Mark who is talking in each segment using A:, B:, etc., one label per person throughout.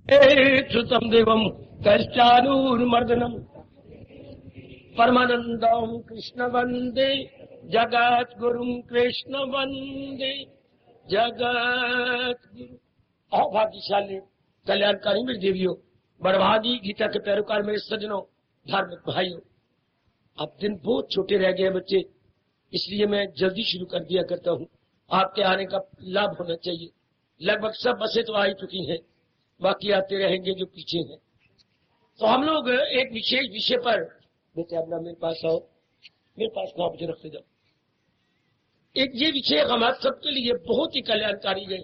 A: श्रुतम देवम कश्चानूर्मर्दनम परमानंदम कृष्ण वंदे जगत गुरुम कृष्ण वंदे जगत गुरु। भाग्यशाली कल्याणकारी मेरी देवियों, बड़भागी गीता के पैरोकार मेरे सज्जनों, धार्मिक भाइयों, अब दिन बहुत छोटे रह गए बच्चे, इसलिए मैं जल्दी शुरू कर दिया करता हूँ। आपके आने का लाभ होना चाहिए। लगभग सब बसें तो आ ही चुकी हैं, बाकी आते रहेंगे जो पीछे हैं। तो हम लोग एक विशेष विषय पर, बेटे अपना मेरे पास आओ, मेरे पास कहाँ मुझे रखते जाओ। एक ये विषय हमारे सबके लिए बहुत ही कल्याणकारी है।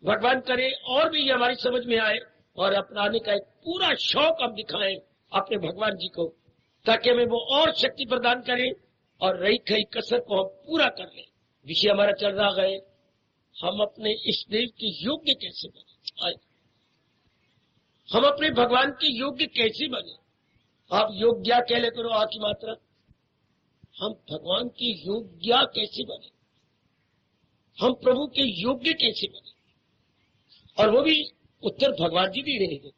A: भगवान करे और भी ये हमारी समझ में आए और अपनाने का एक पूरा शौक हम दिखाएं अपने भगवान जी को, ताकि हमें वो और शक्ति प्रदान करें और रही खई कसर को हम पूरा कर लें। विषय हमारा चल रहा है, हम अपने इष्ट देव के योग्य कैसे बने। हम अपने भगवान के योग्य कैसे बने। आप योग्य कह ले करो, आ की मात्रा। हम भगवान की योग्य कैसे बने, हम प्रभु के योग्य कैसे बने, और वो भी उत्तर भगवान जी दे रहे हैं।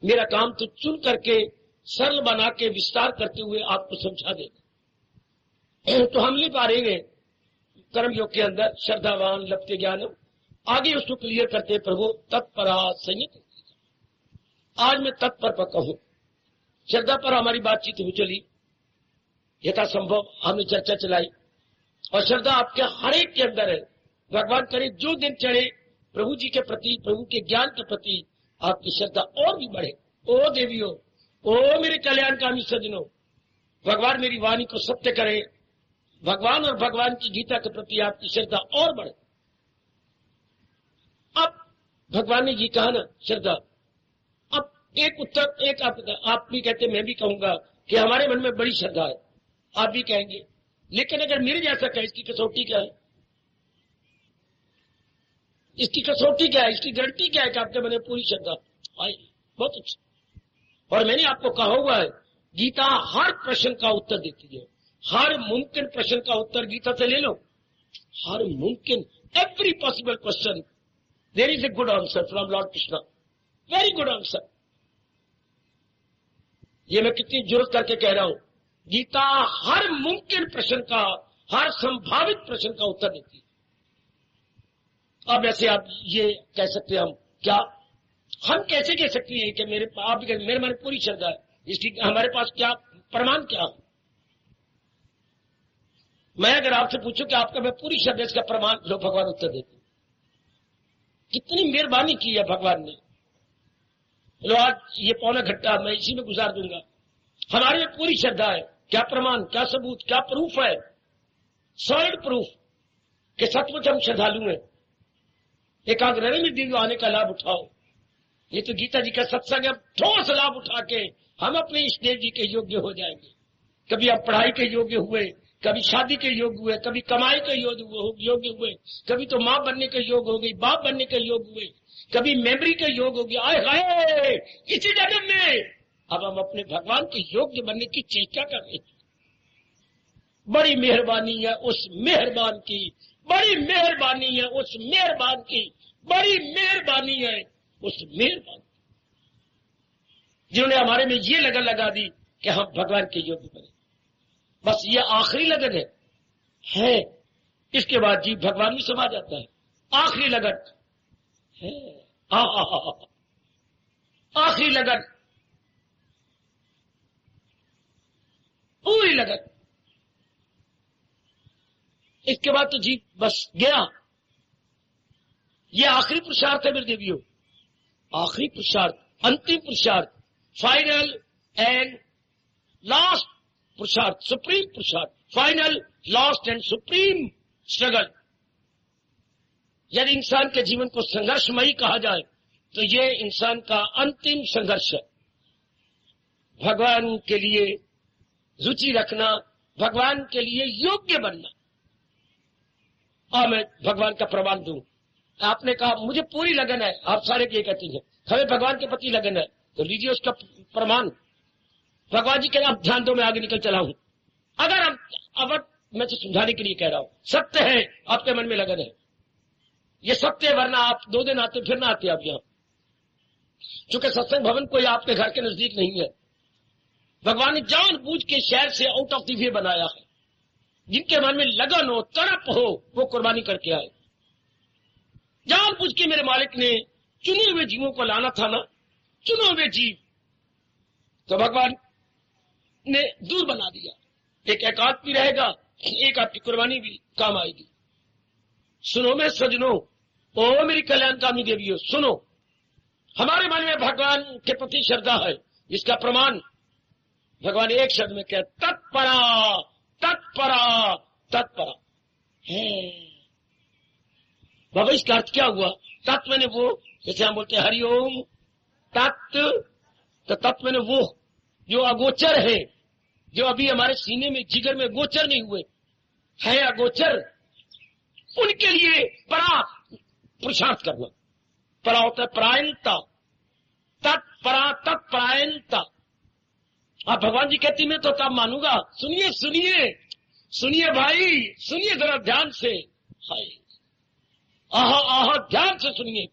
A: मेरा काम तो चुन करके सरल बना के विस्तार करते हुए आपको समझा देगा। तो हम ले पा रहे हैं कर्म योग के अंदर श्रद्धावान लभते ज्ञानम, आगे उसको क्लियर करते प्रभु तत्परा संयत। आज मैं तत्पर पर कहूं, श्रद्धा पर हमारी बातचीत हो चली, यथासंभव हमने चर्चा चलाई, और श्रद्धा आपके हर एक के अंदर है। भगवान करे जो दिन चढ़े प्रभु जी के प्रति, प्रभु के ज्ञान के प्रति आपकी श्रद्धा और भी बढ़े। ओ देवियों, ओ मेरे कल्याणकामी सज्जनों, भगवान मेरी वाणी को सत्य करे, भगवान और भगवान की गीता के प्रति आपकी श्रद्धा और बढ़े। अब भगवान ने ये कहा ना श्रद्धा, अब एक उत्तर एक आप भी कहते, मैं भी कहूंगा कि हमारे मन में बड़ी श्रद्धा है, आप भी कहेंगे, लेकिन अगर मेरे जैसा कहे इसकी कसौटी क्या है, इसकी कसौटी क्या है, इसकी गारंटी क्या है कि आपके मन में पूरी श्रद्धा आई। बहुत अच्छा। और मैंने आपको कहा हुआ है, गीता हर प्रश्न का उत्तर देती है। हर मुमकिन प्रश्न का उत्तर गीता से ले लो। हर मुमकिन, every possible question there is a good answer from Lord Krishna, very good answer. ये मैं कितनी जरूरत करके कह रहा हूं, गीता हर मुमकिन प्रश्न का, हर संभावित प्रश्न का उत्तर देती है। अब ऐसे आप ये कह सकते हैं, हम क्या, हम कैसे कह सकते हैं कि मेरे आप मेरे मन पूरी श्रद्धा है, इसकी हमारे पास क्या प्रमाण क्या है। मैं अगर आपसे पूछूं कि आपका मैं पूरी श्रद्धा, इसका प्रमाण लो, भगवान उत्तर देते। कितनी मेहरबानी की है भगवान ने। लो आज ये पौना घंटा मैं इसी में गुजार दूंगा। हमारे में पूरी श्रद्धा है, क्या प्रमाण, क्या सबूत, क्या प्रूफ है, सॉलिड प्रूफ कि सचमुच हम श्रद्धालु हैं। एकाग्र में दिव्य आने का लाभ उठाओ। ये तो गीता जी का सत्संग है, ठोस लाभ उठा के हम अपने इष्ट देव जी के योग्य हो जाएंगे। कभी आप पढ़ाई के योग्य हुए, कभी शादी के योग्य हुए, कभी कमाई के योग्य हुए, कभी तो माँ बनने के योग्य हो गई, बाप बनने के योग्य हुए, कभी मेमोरी के योग्य हो गया। आए हाय, इसी जन्म में अब हम अपने भगवान के योग्य बनने की चेष्टा कर रहे हैं। बड़ी मेहरबानी है उस मेहरबान की, बड़ी मेहरबानी है उस मेहरबान की, बड़ी मेहरबानी है उस मेहरबान, जिन्होंने हमारे में ये लगन लगा दी कि हम भगवान के योग्य बने। बस ये आखिरी लगन है। इसके बाद जीव भगवान में समा जाता है। आखिरी लगन है, आखिरी लगन, पूरी लगन। इसके बाद तो जीव बस गया। ये आखिरी पुरुषार्थ है मेरे देवियों, आखिरी पुरुषार्थ, अंतिम पुरुषार्थ, फाइनल एंड लास्ट पुरुषार्थ, सुप्रीम पुरुषार्थ, final last and supreme struggle. यदि इंसान के जीवन को संघर्षमयी कहा जाए तो ये इंसान का अंतिम संघर्ष है। भगवान के लिए रुचि रखना, भगवान के लिए योग्य बनना। और मैं भगवान का प्रमाण दूं, आपने कहा मुझे पूरी लगन है, आप सारे ये कहती हैं हमें भगवान के प्रति लगन है, तो लीजिए उसका प्रमाण। भगवान जी कह रहे आप ध्यान दो, मैं आगे निकल चला हूं। अगर हम, अब मैं तो समझाने के लिए कह रहा हूं, सत्य है आपके मन में लगन है, ये सत्य है, वरना आप 2 दिन आते फिर ना आते आप यहां। चूंकि सत्संग भवन कोई आपके घर के नजदीक नहीं है, भगवान ने जानबूझ के शहर से आउट ऑफ द वे बनाया है। जिनके मन में लगन हो, तड़प हो, वो कुर्बानी करके आए। जानबूझ के मेरे मालिक ने चुने हुए जीवों को लाना था ना, चुने हुए जीव तो भगवान ने दूर बना दिया। एक एकांत भी रहेगा, एक आपकी कुर्बानी भी काम आएगी। सुनो मेरे सजनों, ओ मेरी कल्याणकामी देवियों, सुनो। हमारे मन में भगवान के प्रति श्रद्धा है, इसका प्रमाण भगवान एक शब्द में कहते, तत्परा तत्परा तत्परा है। बाबा इसका अर्थ क्या हुआ? तत्व मैंने वो, जैसे हम बोलते हैं हरिओम तत्व, तो तत्व मैंने वो जो अगोचर है, जो अभी हमारे सीने में जिगर में गोचर नहीं हुए है, अगोचर, उनके लिए परा पुरुषार्थ करना। परा होता है परायणता, तत्परा तत्परायणता। आप भगवान जी कहती मैं तो तब मानूंगा। सुनिए सुनिए सुनिए भाई, सुनिए जरा ध्यान से, हाय आहा आहा, ध्यान से सुनिए।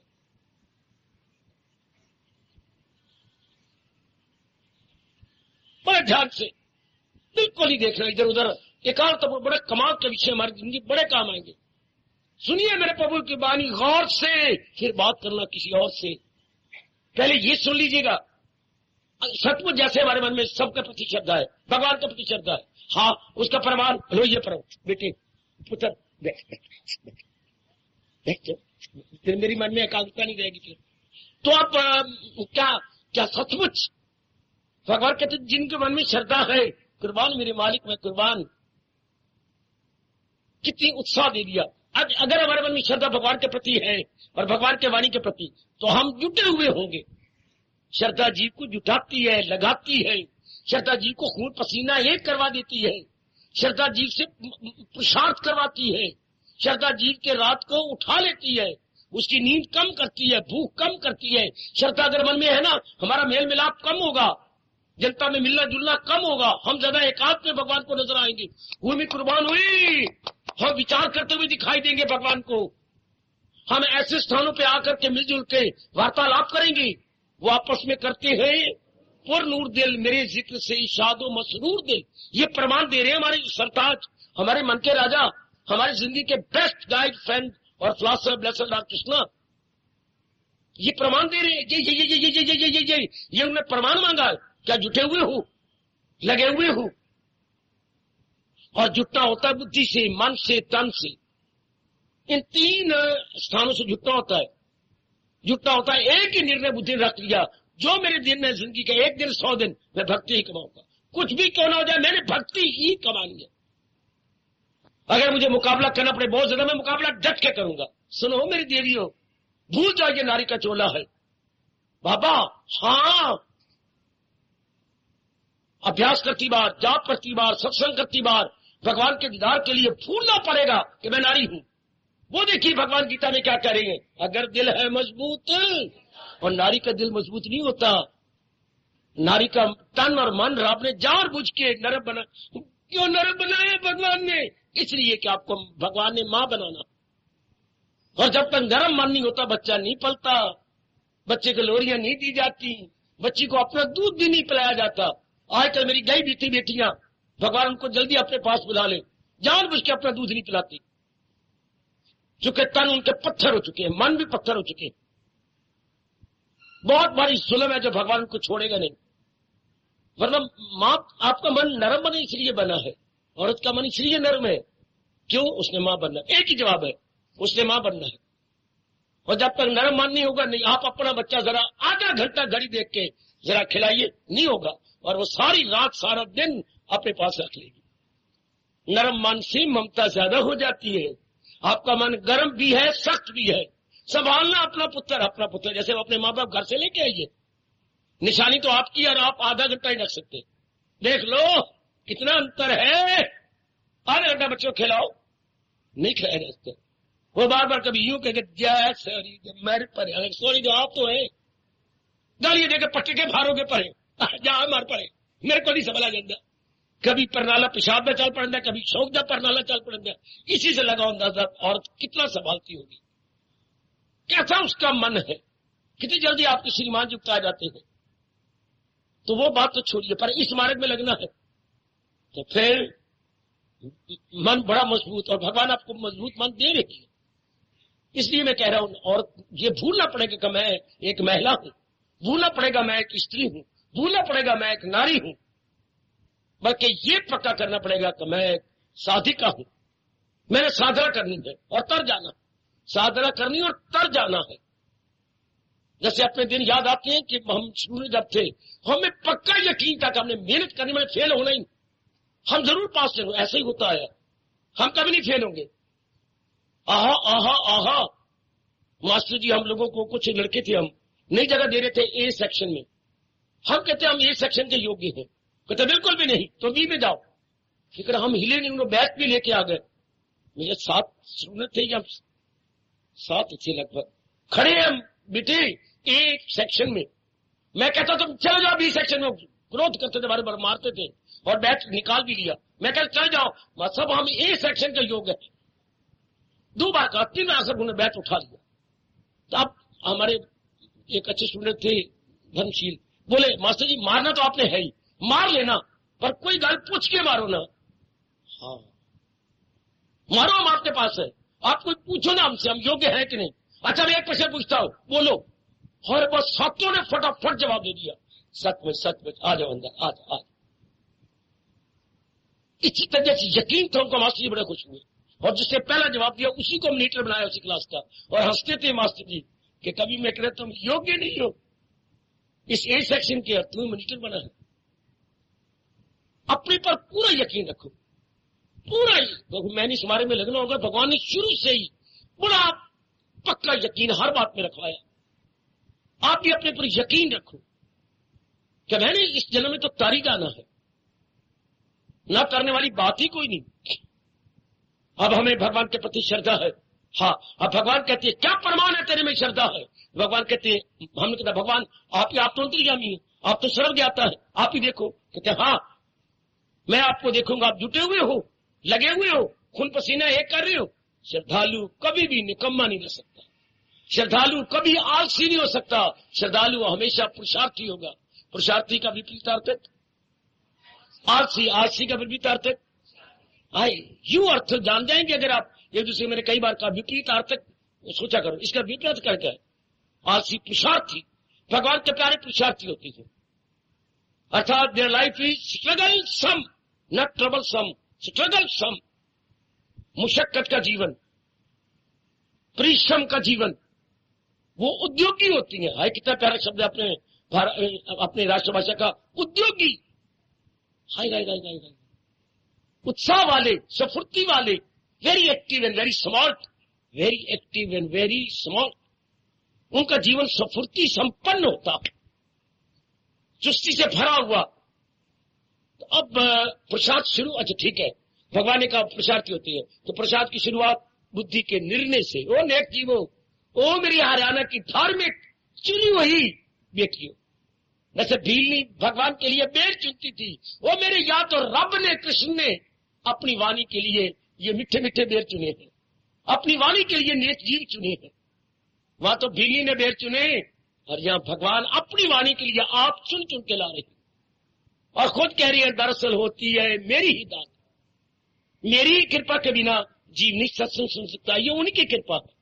A: बड़े ध्यान से, बिल्कुल ही देख रहे इधर उधर, एकांत तो बड़े कमाल के विषय हमारी जिंदगी बड़े काम आएंगे। सुनिए मेरे प्रभु की वाणी गौर से, फिर बात करना किसी और से। पहले ये सुन लीजिएगा, सचमुच जैसे हमारे मन में सबके प्रति श्रद्धा है, भगवान के प्रति श्रद्धा है, हाँ उसका प्रमाण लो। ये प्रभु बेटे पुत्र देख फिर मेरी मन में एकाग्रता नहीं रहेगी फिर तो आप क्या क्या सचमुच भगवान कहते जिनके मन में श्रद्धा है, कुर्बान मेरे मालिक मैं कुर्बान। कितनी उत्साह दे दिया। अगर हमारे मन में श्रद्धा भगवान के प्रति है और भगवान के वाणी के प्रति, तो हम जुटे हुए होंगे। श्रद्धा जीव को जुटाती है, लगाती है। श्रद्धा जीव को खून पसीना एक करवा देती है। श्रद्धा जीव से पुरुषार्थ करवाती है। श्रद्धा जीव के रात को उठा लेती है, उसकी नींद कम करती है, भूख कम करती है। श्रद्धा अगर मन में है ना, हमारा मेल मिलाप कम होगा, जनता में मिलना जुलना कम होगा, हम ज्यादा एकांत में भगवान को नजर आएंगे। भूमि कुर्बान हुई, हम विचार करते हुए दिखाई देंगे भगवान को। हम ऐसे स्थानों पे आकर के मिलजुल के वार्तालाप करेंगे, वो आपस में करते हैं पुरनूर दिल मेरे जिक्र से शादो मसरूर दिल। ये प्रमाण दे रहे हैं हमारे सरताज, हमारे मन के राजा, हमारी जिंदगी के बेस्ट गाइड फ्रेंड और फिलोसोफर ब्लेस्ड लॉर्ड कृष्णा। ये प्रमाण दे रहे हैं। ये उन्होंने प्रमाण मांगा। क्या जुटे हुए हो, लगे हुए हो? और जुटना होता है बुद्धि से, मन से, तन से। इन तीन स्थानों से जुटना होता है। जुटना होता है एक ही निर्णय बुद्धि रख लिया, जो मेरे दिन में जिंदगी का एक दिन 100 दिन मैं भक्ति ही कमाऊंगा, कुछ भी क्यों ना हो जाए मैंने भक्ति ही कमानी है। अगर मुझे मुकाबला करना पड़े बहुत ज्यादा, मैं मुकाबला डट के करूंगा। सुनो मेरी देवियों, भूल जाओ ये नारी का चोला है बाबा। हाँ, अभ्यास करती बार, जाप करती बार, सत्संग करती बार भगवान के दीदार के लिए भूलना पड़ेगा कि मैं नारी हूं। वो देखिए भगवान गीता में क्या कह रही है, अगर दिल है मजबूत, और नारी का दिल मजबूत नहीं होता। नारी का तन और मन रब ने जानबूझ के नरम बना। क्यों नरम बनाया भगवान ने? इसलिए कि आपको भगवान ने मां बनाना। और जब तक नरम मन नहीं होता बच्चा नहीं पलता, बच्चे को लोरियां नहीं दी जाती, बच्ची को अपना दूध भी नहीं पिलाया जाता। आजकल मेरी गई बीती बेटियां, भगवान उनको जल्दी अपने पास बुला ले, जानबूझ के अपना दूध नहीं पिलाती, चूंकि तन उनके पत्थर हो चुके हैं, मन भी पत्थर हो चुके हैं। बहुत बड़ी जुल्म है जो भगवान उनको छोड़ेगा नहीं। मतलब मां, आपका मन नरम बना इसलिए बना है, औरत का मन इसलिए नरम है क्यों? उसने मां बनना। एक ही जवाब है, उसने मां बनना है। और जब तक नरम मन नहीं होगा, नहीं आप अपना बच्चा जरा आधा घंटा घड़ी देख के जरा खिलाइए, नहीं होगा, और वो सारी रात सारा दिन अपने पास रख लेगी। नरम मन से ममता ज्यादा हो जाती है। आपका मन गर्म भी है, सख्त भी है। संभालना अपना पुत्र, जैसे वो अपने माँ बाप घर से लेके आइए, निशानी तो आपकी, और आप आधा घंटा ही रख सकते। देख लो कितना अंतर है। आधा घंटा बच्चों खिलाओ, नहीं खिलाए रखते। वो बार बार कभी यूं कह सॉरी मेरे पर, सॉरी जो आप तो है, गालियां देकर पट्टे के भारोगे पड़े, जहां मार पड़े, मेरे को नहीं संभाला जाता। कभी परनाला पेशाब में चल पड़ता, कभी शौक दा परनाला चल पड़ता। इसी से लगाओ अंदाजा औरत कितना संभालती होगी, कैसा उसका मन है। कितनी जल्दी आपके श्रीमान युक्त आ जाते हैं। तो वो बात तो छोड़िए, पर इस मार्ग में लगना है तो फिर मन बड़ा मजबूत, और भगवान आपको मजबूत मन दे रही है। इसलिए मैं कह रहा हूं, और ये भूलना पड़ेगा कि मैं एक महिला हूं, भूलना पड़ेगा मैं एक स्त्री हूं, भूलना पड़ेगा मैं एक नारी हूं, बल्कि ये पक्का करना पड़ेगा कि मैं एक साधिका हूं। मैंने साधना करनी है और तर जाना, साधना करनी और तर जाना है। जैसे अपने दिन याद आते हैं कि हम शुरू में जब थे, हमें पक्का यकीन था कि हमने मेहनत करनी, मैंने फेल होना ही, हम जरूर पास होंगे। ऐसा ही होता है, हम कभी नहीं फेल होंगे। आहा आहा आहा, मास्टर जी हम लोगों को, कुछ लड़के थे, हम नई जगह दे रहे थे ए सेक्शन में, हम कहते हम ए सेक्शन के योग्य हैं, कहते बिल्कुल भी नहीं, तो बी में जाओ। फिक्र हम हिले नहीं, उन्होंने बैग भी लेके आ गए। मेरे 7 स्टूडेंट थे या 7 थे लगभग, खड़े हम बेटे एक सेक्शन में। मैं कहता तुम चले जाओ बी सेक्शन में, क्रोध करते थे, बार बार मारते थे, और बैट निकाल भी लिया। मैं कहता चले जाओ, मतलब हम ए सेक्शन के योग्य हैं। 2 बार कहा, 3 बार सब उन्होंने बैट उठा लिया। तो अब हमारे एक अच्छे स्टूडेंट थे धर्मशील, बोले मास्टर जी मारना तो आपने है ही, मार लेना, पर कोई गल पूछ के मारो ना। हाँ मारो, हम आपके पास है, आप कोई पूछो ना हमसे हम योग्य है कि नहीं। अच्छा मैं एक प्रश्न पूछता हूं, बोलो। और बस सातों ने फटाफट जवाब दे दिया, सच में आ जाओ अंदर, आ जाओ। इसी तरह से यकीन था उनको, मास्टर जी बड़े खुश हुए, और जिसने पहला जवाब दिया उसी को मॉनिटर बनाया उसी क्लास का, और हंसते थे मास्टर जी कि कभी मैं कह तुम योग्य नहीं हो इस ए सेक्शन के, और तुम्हें मॉनिटर बना है। अपने पर पूरा यकीन रखो, पूरा ही। तो मैंने इस बारे में लगना होगा, भगवान ने शुरू से ही बड़ा पक्का यकीन हर बात में रखवाया। आप भी अपने पर यकीन रखो कि मैंने इस जन्म में तो तारी जाना है, ना करने वाली बात ही कोई नहीं। अब हमें भगवान के प्रति श्रद्धा है। हाँ, अब भगवान कहते हैं क्या प्रमाण है तेरे में श्रद्धा है। भगवान कहते हैं, हमने कहा भगवान आप तो अंतर्यामी है, आप तो सर्व ज्ञाता है, आप ही देखो। कहते हाँ मैं आपको देखूंगा, आप जुटे हुए हो, लगे हुए हो, खून पसीना एक कर रहे हो। श्रद्धालु कभी भी निकम्मा नहीं रह सकता, श्रद्धालु कभी आलसी नहीं हो सकता, श्रद्धालु हमेशा पुरुषार्थी होगा। पुरुषार्थी का विपरीतार्थक आलसी, आलसी का विपरीतार्थक आए। यू अर्थ जान जाएंगे अगर आप एक दूसरे, मैंने कई बार कहा विपरीतार्थक सोचा करो, इसका विपरीत करके आलसी पुरुषार्थी। भगवान के प्यारे पुरुषार्थी होती है, अर्थात their life is strugglesome not troublesome, strugglesome, मुशक्कत का जीवन, परिश्रम का जीवन। वो उद्योगी होती है। हाय कितना प्यारा शब्द है अपने राष्ट्रभाषा का, उद्योगी। हाय हाय हाय हाय, उत्साह वाले, सफुर्ती वाले, very active and very smart, very active and very smart. उनका जीवन सफुर्ती संपन्न होता, चुस्ती से भरा हुआ। तो अब प्रसाद शुरू, अच्छा ठीक है, भगवान ने कहा प्रसाद की होती है, तो प्रसाद की शुरुआत बुद्धि के निर्णय से। ओ नेक जीवो, ओ मेरी हरियाणा की धार्मिक चुनी हुई बेटियों, जैसे भीलनी भगवान के लिए बेर चुनती थी, वो मेरे या तो रब ने, कृष्ण ने अपनी वाणी के लिए ये मीठे मीठे बेर चुने हैं, अपनी वाणी के लिए नेक जीव चुने हैं। वहां तो भीलनी ने बेर चुने, और यहां भगवान अपनी वाणी के लिए आप चुन चुन के ला रहे हैं, और खुद कह रही है दरअसल होती है मेरी ही दात, मेरी कृपा के बिना जीव नहीं सत्संग सुन सकता। ये उनकी कृपा है,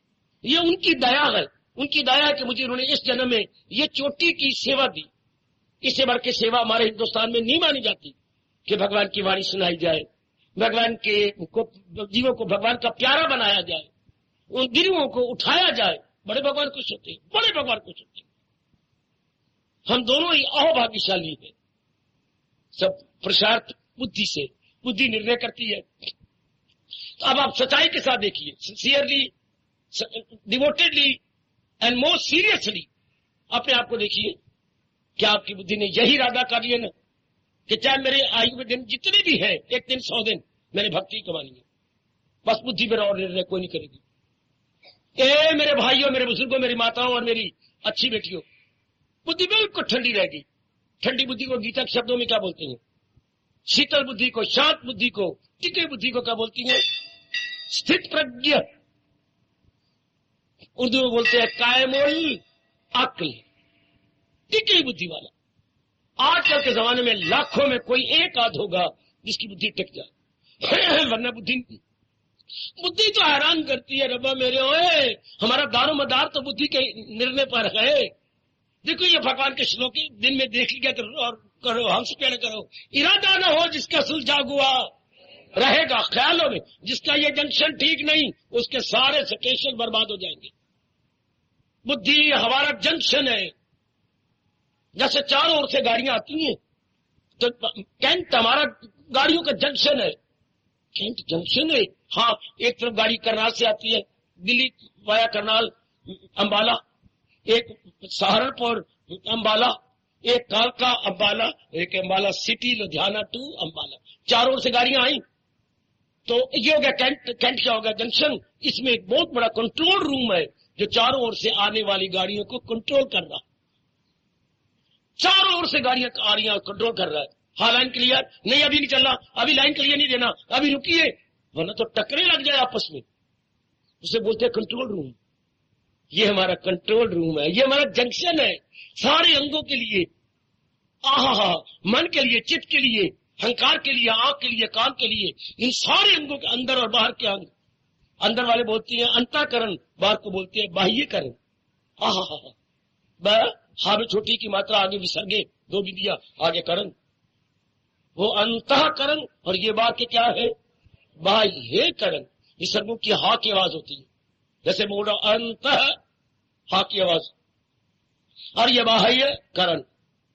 A: ये उनकी दया है, उनकी दया है कि मुझे उन्होंने इस जन्म में ये चोटी की सेवा दी। इससे बढ़ के सेवा हमारे हिंदुस्तान में नहीं मानी जाती कि भगवान की वाणी सुनाई जाए, भगवान के जीवों को भगवान का प्यारा बनाया जाए, उन गिरुओं को उठाया जाए। बड़े भगवान खुश होते हैं, बड़े भगवान खुश होते हैं। हम दोनों ही अहोभाग्यशाली हैं। सब पुरुषार्थ बुद्धि से, बुद्धि निर्णय करती है। तो अब आप सच्चाई के साथ देखिए, sincerely, devotedly and most seriously अपने आप को देखिए, क्या आपकी बुद्धि ने यही इरादा कर लिया ना कि चाहे मेरे आयु में दिन जितने भी हैं, एक दिन 100 दिन मैंने भक्ति कमानी है, बस बुद्धि मेरा और निर्णय कोई नहीं करेगी। ए मेरे भाइयों, मेरे बुजुर्गों, मेरी माताओं और मेरी अच्छी बेटियों, बुद्धि बिल्कुल ठंडी रहेगी। ठंडी बुद्धि को गीता के शब्दों में क्या बोलते हैं? शीतल बुद्धि को, शांत बुद्धि को, टिके बुद्धि को क्या बोलती है? स्थित प्रज्ञ। उर्दू में बोलते हैं कायमुल अक्ल, टिकी बुद्धि वाला। आजकल के जमाने में लाखों में कोई एक आध होगा जिसकी बुद्धि टिक जाए, वरना बुद्धि तो हैरान करती है। रब्बा मेरे ओए, हमारा दारो मदार तो बुद्धि के निर्णय पर है। देखो ये भगवान के श्लोक दिन में देख लिया और करो, हमसे प्यार करो। इरादा ना हो जिसका सुलझा हुआ रहेगा ख्यालों में, जिसका ये जंक्शन ठीक नहीं उसके सारे स्टेशन बर्बाद हो जाएंगे। बुद्धि हमारा जंक्शन है। जैसे चारों ओर से गाड़ियां आती हैं तो कैंट हमारा गाड़ियों का जंक्शन है। कैंट जंक्शन है। हाँ, एक तरफ गाड़ी करनाल से आती है, दिल्ली वाया करनाल अंबाला, एक सहारनपुर अंबाला, एक कालका अंबाला, एक अंबाला सिटी लुधियाना टू अंबाला। चारों ओर से गाड़ियां आई तो ये हो गया कैंट। कैंट क्या होगा? जंक्शन। इसमें एक बहुत बड़ा कंट्रोल रूम है जो चारों ओर से आने वाली गाड़ियों को कंट्रोल कर रहा है। चारों ओर से गाड़ियां आ रही हैं, कंट्रोल कर रहा है। हाँ, लाइन क्लियर नहीं, अभी नहीं चलना, अभी लाइन क्लियर नहीं देना, अभी रुकिए वरना तो टकरे लग जाए आपस में। उसे बोलते हैं कंट्रोल रूम। ये हमारा कंट्रोल रूम है, ये हमारा जंक्शन है सारे अंगों के लिए। आहा, मन के लिए, चित्त के लिए, अहंकार के लिए, आंख के लिए, कान के लिए, इन सारे अंगों के अंदर और बाहर के अंग। अंदर वाले बोलती हैं अंतःकरण, बाहर को बोलते हैं बाह्यकरण। आहा, हा में छोटी की मात्रा, आगे विसर्गे, दो विधिया, आगे करण। वो अंतःकरण और ये बात के क्या है? बाह्यकरण। विसर्गों की हा की आवाज होती है, जैसे मोड़ा अंत हा की आवाज। और ये बाह्य करण।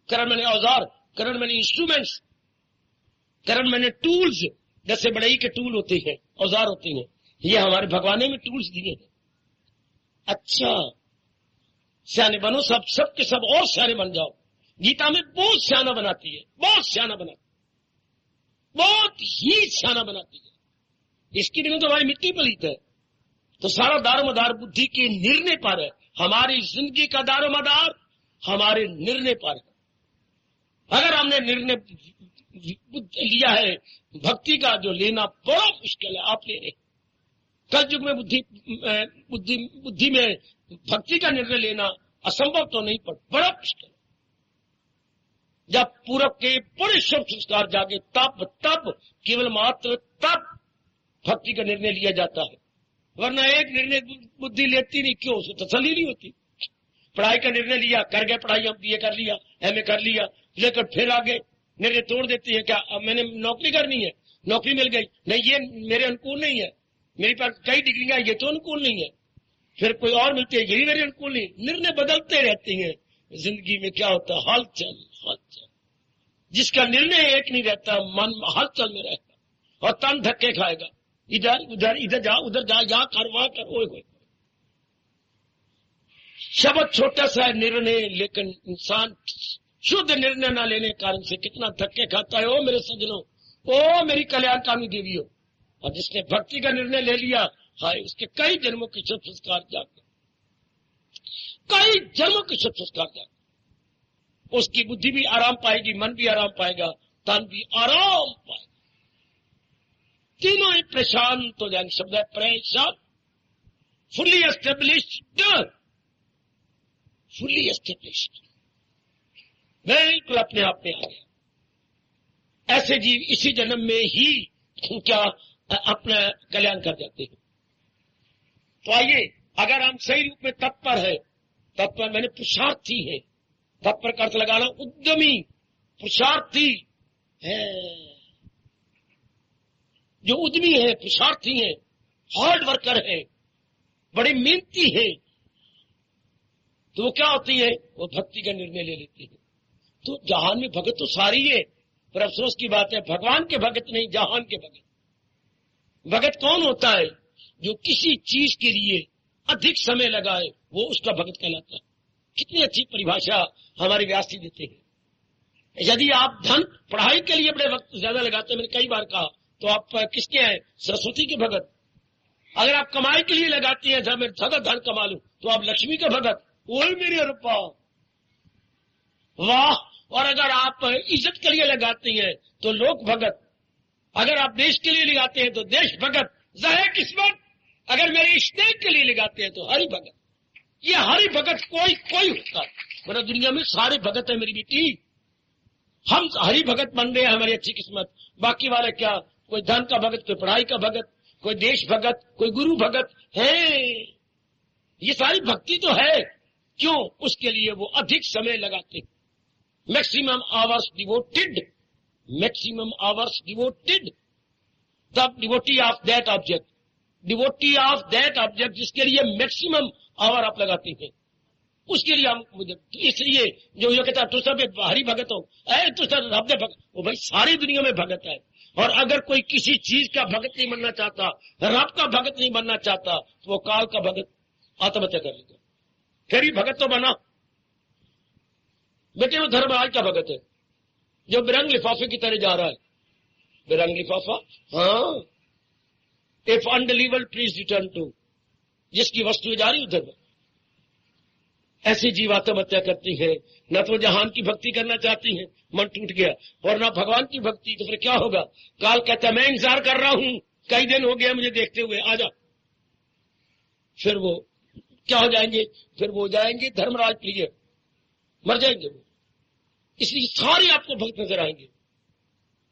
A: करण मैंने औजार, करण मैंने इंस्ट्रूमेंट्स, करण मैंने टूल्स। जैसे बढ़ई के टूल होते हैं, औजार होते हैं, ये हमारे भगवान में टूल्स दिए हैं। अच्छा, सियाने बनो, सब के सब और सियाने बन जाओ। गीता में बहुत सियाना बनाती है, बहुत सियाना बनाती, बहुत ही सियाना बनाती है। इसकी बिना तो हमारी मिट्टी पलीत है। तो सारा दारोमदार बुद्धि के निर्णय पर है। हमारी जिंदगी का दारोमदार हमारे निर्णय पर है। अगर हमने निर्णय लिया है भक्ति का, जो लेना बड़ा मुश्किल है, आप ले रहे। कल युग में बुद्धि में भक्ति का निर्णय लेना असंभव तो नहीं, पर बड़ा मुश्किल है। जब पूरब के बड़े शुभ संस्कार जागे तब केवल मात्र तब भक्ति का निर्णय लिया जाता है। वरना एक निर्णय बुद्धि लेती नहीं, क्यों? उसे तसल्ली नहीं होती। पढ़ाई का निर्णय लिया, कर गए पढ़ाई, हम बीए कर लिया, एमए कर लिया, लेकर फिर आगे निर्णय तोड़ देती है। क्या अब मैंने नौकरी करनी है, नौकरी मिल गई, नहीं ये मेरे अनुकूल नहीं है, मेरे पास कई डिग्रियां, ये तो अनुकूल नहीं है। फिर कोई और मिलती है, यही मेरे अनुकूल नहीं। निर्णय बदलते रहते हैं। जिंदगी में क्या होता है? हलचल। जिसका निर्णय एक नहीं रहता, मन हलचल में रहता और तन धक्के खाएगा। इधर उधर, इधर जा उधर जा, या कर वहां कर, ओए। शब्द छोटा सा है निर्णय, लेकिन इंसान शुद्ध निर्णय न लेने के कारण से कितना धक्के खाता है। ओ मेरे सज्जनों, ओ मेरी कल्याणकामी देवियों। और जिसने भक्ति का निर्णय ले लिया, हाय, उसके कई जन्मों के शुभ संस्कार जाते, कई जन्मों के शुभ संस्कार जाते। उसकी बुद्धि भी आराम पाएगी, मन भी आराम पाएगा, तन भी आराम पाएगा, तीनों ही प्रशांत हो जाएंगे। शब्द है परेशान। फुल्ली एस्टेब्लिश्ड, फुल्ली एस्टेब्लिश्ड, बिल्कुल अपने आप में आ गया। ऐसे जीव इसी जन्म में ही क्या अपना कल्याण कर जाते हैं। तो आइए, अगर हम सही रूप में तत्पर है, तत्पर मैंने पुरुषार्थी है, तत्पर का अर्थ लगाना उद्यमी, पुरुषार्थी है, जो उद्यमी है, पुरुषार्थी है, हार्ड वर्कर है, बड़ी मेहनती है, तो वो क्या होती है? वो भक्ति का निर्णय ले लेती है। तो जहान में भगत तो सारी है, पर अफसोस की बात है भगवान के भगत नहीं, जहान के भगत। भगत कौन होता है? जो किसी चीज के लिए अधिक समय लगाए, वो उसका भगत कहलाता है। कितनी अच्छी परिभाषा हमारे व्यास जी देते हैं। यदि आप धन पढ़ाई के लिए अपने वक्त ज्यादा लगाते हैं, मैंने कई बार कहा, तो आप किसके हैं? सरस्वती के भगत। अगर आप कमाई के लिए लगाती हैं, मैं ज्यादा धन कमा लूं, तो आप लक्ष्मी के भगत। वही मेरे रूपा, वाह। और अगर आप इज्जत के लिए लगाती हैं तो लोक भगत, अगर आप देश के लिए लगाते हैं तो देश भगत। जहे किस्मत, अगर मेरे इष्ट के लिए लगाते हैं तो हरि भगत। ये हरि भगत कोई कोई होता है, मेरा दुनिया में सारे भगत है मेरी बेटी। हम हरि भगत बन रहे हैं, हमारी अच्छी किस्मत। बाकी वाले क्या, कोई धन का भगत, कोई पढ़ाई का भगत, कोई देश भगत, कोई गुरु भगत है। ये सारी भक्ति तो है, क्यों? उसके लिए वो अधिक समय लगाते। Maximum hours devoted, maximum hours devoted, the devotee of that object, devotee of that object, जिसके लिए मैक्सिमम आवर आप लगाते हैं, उसके लिए हम मुझे। इसलिए जो ये कहता है तू सब हरि भगत हो, तू सब रब भगत, वो भाई सारी दुनिया में भगत है। और अगर कोई किसी चीज का भगत नहीं बनना चाहता, रब का भगत नहीं बनना चाहता, तो वो काल का भगत आत्महत्या कर लेगा। फिर ही भगत तो बना। बेटे वो धर्मराज का भगत है, जो बिरंग लिफाफे की तरह जा रहा है। बिरंग लिफाफा, हाँ, if undelivered please return to, जिसकी वस्तु जा रही उधर। ऐसी जीव आत्महत्या करती है। न तो जहान की भक्ति करना चाहती है, मन टूट गया, और न भगवान की भक्ति। तो फिर क्या होगा? काल कहता है मैं इंतजार कर रहा हूं, कई दिन हो गया मुझे देखते हुए, आजा। फिर वो क्या हो जाएंगे? फिर वो जाएंगे धर्मराज प्रिय, मर जाएंगे वो। इसलिए सारे आपको भक्त नजर आएंगे।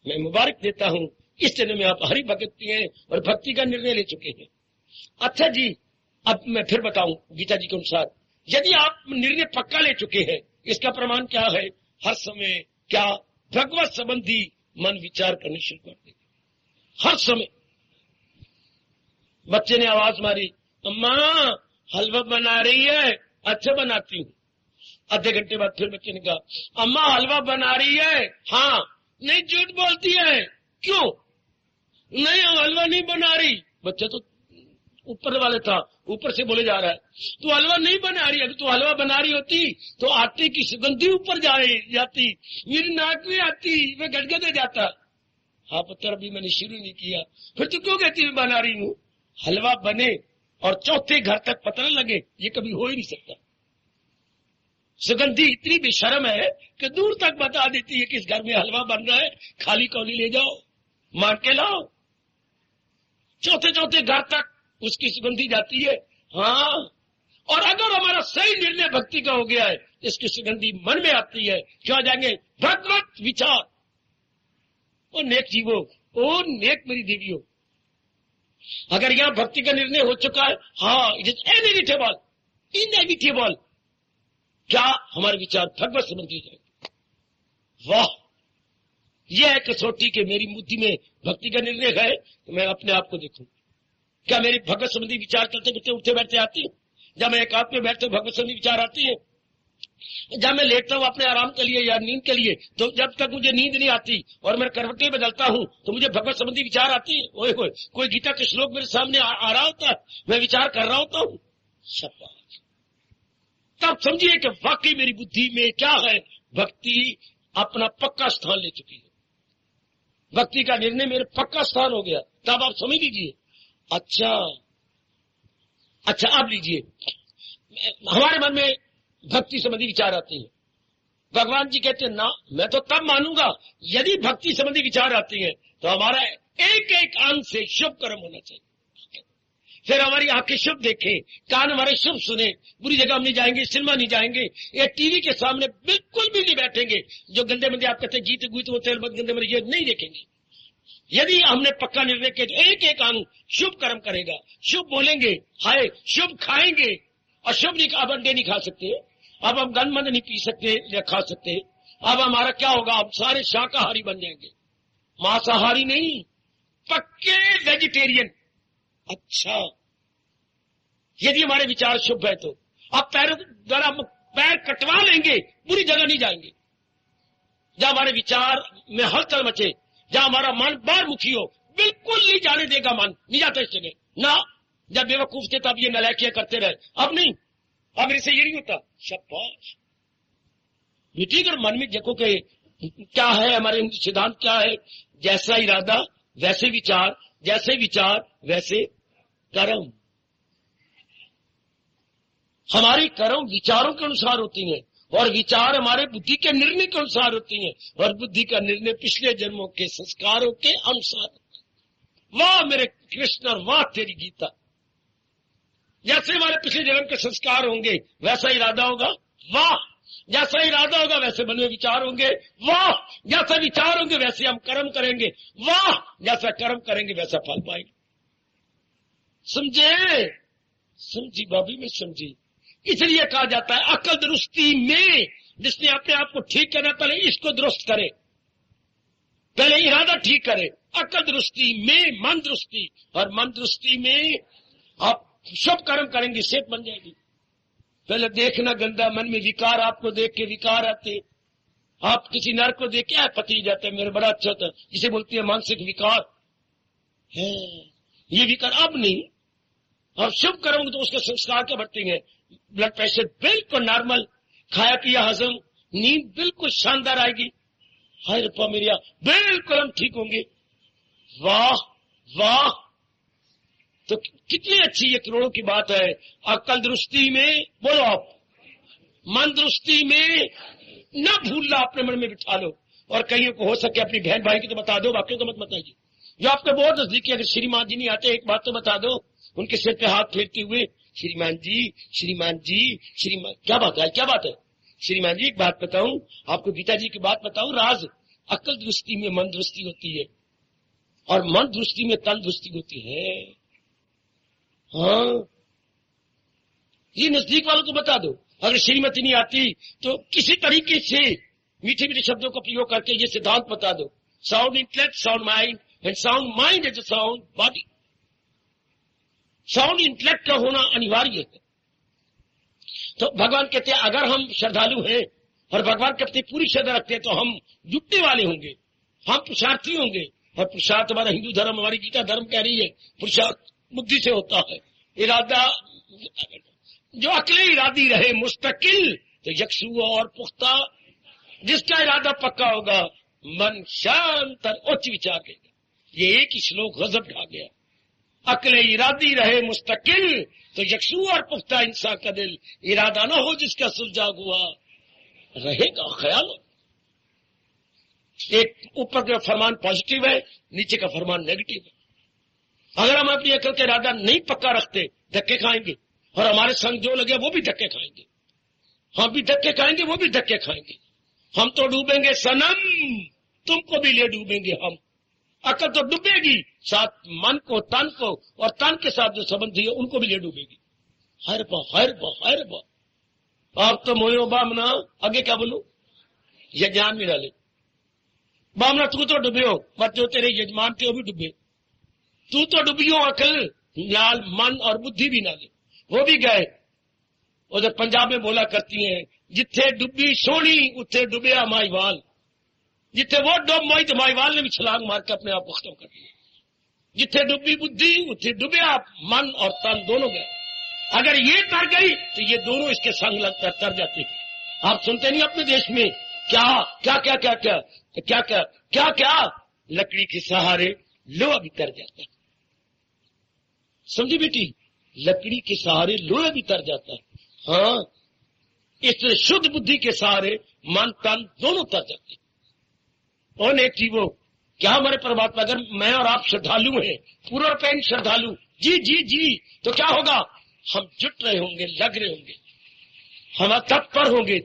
A: मैं मुबारक देता हूं, इस जन्म में आप हरि भगत हैं और भक्ति का निर्णय ले चुके हैं। अच्छा जी, अब मैं फिर बताऊं गीता जी के अनुसार, यदि आप निर्णय पक्का ले चुके हैं, इसका प्रमाण क्या है? हर समय क्या भगवत संबंधी मन विचार करने शुरू कर देंगे। हर समय बच्चे ने आवाज मारी, अम्मा हलवा बना रही है। अच्छा बनाती हूँ। आधे घंटे बाद फिर बच्चे ने कहा, अम्मा हलवा बना रही है। हाँ। नहीं, झूठ बोलती है। क्यों? नहीं, हलवा नहीं बना रही। बच्चा तो ऊपर वाले था, ऊपर से बोले जा रहा है, तू हलवा नहीं बना रही। अगर तू हलवा बना रही होती तो आटे की सुगंधी ऊपर जाती, मेरी नाक में आती, मैं गदगद जाता। हाँ पुत्र, अभी मैंने शुरू नहीं किया। फिर तू क्यों कहती मैं बना रही हूँ? हलवा बने और चौथे घर तक पता न लगे, ये कभी हो ही नहीं सकता। सुगंधी इतनी बेशर्म है कि दूर तक बता देती है कि इस घर में हलवा बन रहा है, खाली कौली ले जाओ, मार के लाओ। चौथे चौथे घर तक उसकी सुगंधी जाती है। हाँ, और अगर हमारा सही निर्णय भक्ति का हो गया है, इसकी सुगंधी मन में आती है। क्या जाएंगे? भगवत विचार। ओ नेक जीवो, ओ नेक मेरी देवियों, अगर यहां भक्ति का निर्णय हो चुका है, हाँ, इट इज इनएविटेबल, इनएविटेबल, क्या हमारे विचार भगवत संबंधी जाएंगे। वाह, यह है कसौटी के मेरी बुद्धि में भक्ति का निर्णय है। तो मैं अपने आप को देखूं, क्या मेरी भगवत संबंधी विचार करते करते उठते बैठते आती है? जब मैं एकांत में बैठते भगवत संबंधी विचार आती है? जब मैं लेटता हूं अपने आराम के लिए या नींद के लिए, तो जब तक मुझे नींद नहीं आती और मैं करवटें बदलता हूं तो मुझे भगवत संबंधी विचार आती है। ओए होए, कोई गीता के श्लोक मेरे सामने आ रहा होता है, मैं विचार कर रहा होता हूं, शाबाश। तब समझिए कि वाकई मेरी बुद्धि में क्या है, भक्ति अपना पक्का स्थान ले चुकी है। भक्ति का निर्णय मेरे पक्का स्थान हो गया। तब आप समझ लीजिए। अच्छा, अब लीजिए, हमारे मन में भक्ति संबंधी विचार आते हैं। भगवान जी कहते हैं ना, मैं तो तब मानूंगा यदि भक्ति संबंधी विचार आती हैं तो हमारा एक एक अंग से शुभ कर्म होना चाहिए। फिर हमारी आंखें शुभ देखें, कान हमारे शुभ सुने, बुरी जगह हम नहीं जाएंगे, सिनेमा नहीं जाएंगे, ये टीवी के सामने बिल्कुल भी नहीं बैठेंगे। जो गंदे मंदे आप कहते हैं गीत गीत होते हैं, गंदे मंदे, ये नहीं देखेंगे। यदि हमने पक्का निर्णय किया, एक एक अंग शुभ कर्म करेगा, शुभ बोलेंगे, हाय, शुभ खाएंगे। और शुभ नहीं, अब अंडे नहीं खा सकते, अब हम गंदमंद नहीं पी सकते या खा सकते। अब हमारा क्या होगा? हम सारे शाकाहारी बन जाएंगे, मांसाहारी नहीं, पक्के वेजिटेरियन। अच्छा, यदि हमारे विचार शुभ है तो अब पैर कटवा लेंगे, बुरी जगह नहीं जाएंगे। जब हमारे विचार में हलचल मचे, जब हमारा मन बाहरमुखी हो, बिल्कुल नहीं जाने देगा मन, नहीं जाता इस जगह ना। जब बेवकूफ थे तब ये नलायकियां करते रहे, अब नहीं, अब इससे ये नहीं होता। शाबाश बेटी, अगर मन में देखो कि क्या है, हमारे सिद्धांत क्या है, जैसा इरादा वैसे विचार, जैसे विचार वैसे कर्म। हमारी कर्म विचारों के अनुसार होती हैं और विचार हमारे बुद्धि के निर्णय के अनुसार होती हैं और बुद्धि का निर्णय पिछले जन्मों के संस्कारों के अनुसार। वाह मेरे कृष्ण, वाह तेरी गीता। जैसे हमारे पिछले जन्म के संस्कार होंगे वैसा इरादा होगा, वाह। जैसा इरादा होगा वैसे मन में विचार होंगे, वाह। जैसा विचार होंगे वैसे हम कर्म करेंगे, वाह। जैसा कर्म करेंगे वैसा फल पाएंगे। समझे? समझी भाभी में समझी। इसलिए कहा जाता है अकल दुरुस्ती में, जिसने अपने आप को ठीक करना पहले इसको दुरुस्त करे, पहले इरादा ठीक करे। अकल दुरुस्ती में मन दुरुस्ती, और मन दुरुस्ती में आप शुभ कर्म करेंगे, सेहत बन जाएगी। पहले देखना गंदा, मन में विकार, आपको देख के विकार आते। आप किसी नर को देख के पति जाते हैं मेरा बड़ा अच्छा था, जिसे बोलती है मानसिक विकार है। ये विकार अब नहीं, अब शुभ करोगे तो उसके संस्कार क्या बढ़तेंगे। ब्लड प्रेशर बिल्कुल नॉर्मल, खाया पिया हजम, नींद बिल्कुल शानदार आएगी। हाय रब्बा मेरिया, बिल्कुल हम ठीक होंगे। वाह वाह, तो कितनी अच्छी ये करोड़ों की बात है। अकल दुरुस्ती में, बोलो आप, मन दुरुस्ती में न भूलना, अपने मन में बिठा लो। और कईयों को हो सके अपनी बहन भाई की तो बता दो, बाकियों को मत बताइए। जो आपके बहुत नजदीकी, अगर श्रीमान जी नहीं आते एक बात तो बता दो, उनके सिर पे हाथ फेरते हुए, श्रीमान जी श्रीमान जी श्रीमान, क्या बात है, क्या बात है श्रीमान जी, एक बात बताऊं आपको, गीता जी की बात बताऊं, राज अकल दृष्टि में मन दृष्टि होती है और मन दृष्टि में तन दृष्टि होती है। हाँ, ये नजदीक वालों को बता दो। अगर श्रीमती नहीं आती तो किसी तरीके से मीठे मीठे शब्दों का प्रयोग करके ये सिद्धांत बता दो, sound intellect, sound mind, and sound mind is a sound body. Sound intellect का होना अनिवार्य है। तो भगवान कहते हैं अगर हम श्रद्धालु हैं और भगवान के प्रति पूरी श्रद्धा रखते हैं तो हम जुटने वाले होंगे, हम पुरुषार्थी होंगे। और पुरुषार्थ हमारा हिंदू धर्म, हमारी गीता धर्म कह रही है पुरुषार्थ बुद्धि से होता है। इरादा, जो अकेले इरादी रहे मुस्तकिल, तो यकसू और पुख्ता, जिसका इरादा पक्का होगा, मन शांत और उच्च विचार करेगा। ये एक ही श्लोक गजब ढा गया। अकेले इरादी रहे मुस्तकिल, तो यकसू और पुख्ता इंसान का दिल, इरादा ना हो जिसका सुलझा हुआ रहेगा ख्याल। एक ऊपर का फरमान पॉजिटिव है, नीचे का फरमान नेगेटिव है। अगर हम अपनी अकल का इरादा नहीं पक्का रखते, धक्के खाएंगे, और हमारे संग जो लगे वो भी धक्के खाएंगे, हम भी धक्के खाएंगे, वो भी धक्के खाएंगे। हम तो डूबेंगे सनम, तुमको भी ले डूबेंगे हम। अकल तो डूबेगी, साथ मन को, तन को, और तन के साथ जो संबंधी है उनको भी ले डूबेगी। हर बा हर बा हर बा। आप तो मोयो बामना, आगे क्या बोलूं, यजमान में डाले बामना, तू तो डूबे हो, मत जो तेरे यजमान थे वो भी डूबे, तू तो डूबियो अकल लाल, मन और बुद्धि भी ना ले, वो भी गए। उधर पंजाब में बोला करती हैं, जिथे डुबी सोनी उथे डुबिया माईवाल। जिथे वो डूब मोई तो माईवाल ने भी छलांग मार के अपने आप को खत्म कर दिया। जिथे डुबी बुद्धि उथे डुबिया मन और तन, दोनों गए। अगर ये तर गई तो ये दोनों इसके संग लगकर तर जाते हैं। आप सुनते नहीं अपने देश में क्या क्या क्या क्या क्या क्या क्या क्या क्या, लकड़ी के सहारे लोहा भी तर जाता है। समझी बेटी, लकड़ी के सहारे लोहा भी तर जाता है। हाँ, इस शुद्ध बुद्धि के सहारे मन तन दोनों तर जाते हैं। और एक जीवो, क्या हमारे परमात्मा, अगर मैं और आप श्रद्धालु हैं, पूरा पैन श्रद्धालु, जी जी जी, तो क्या होगा, हम जुट रहे होंगे, लग रहे होंगे, हम तत्पर होंगे,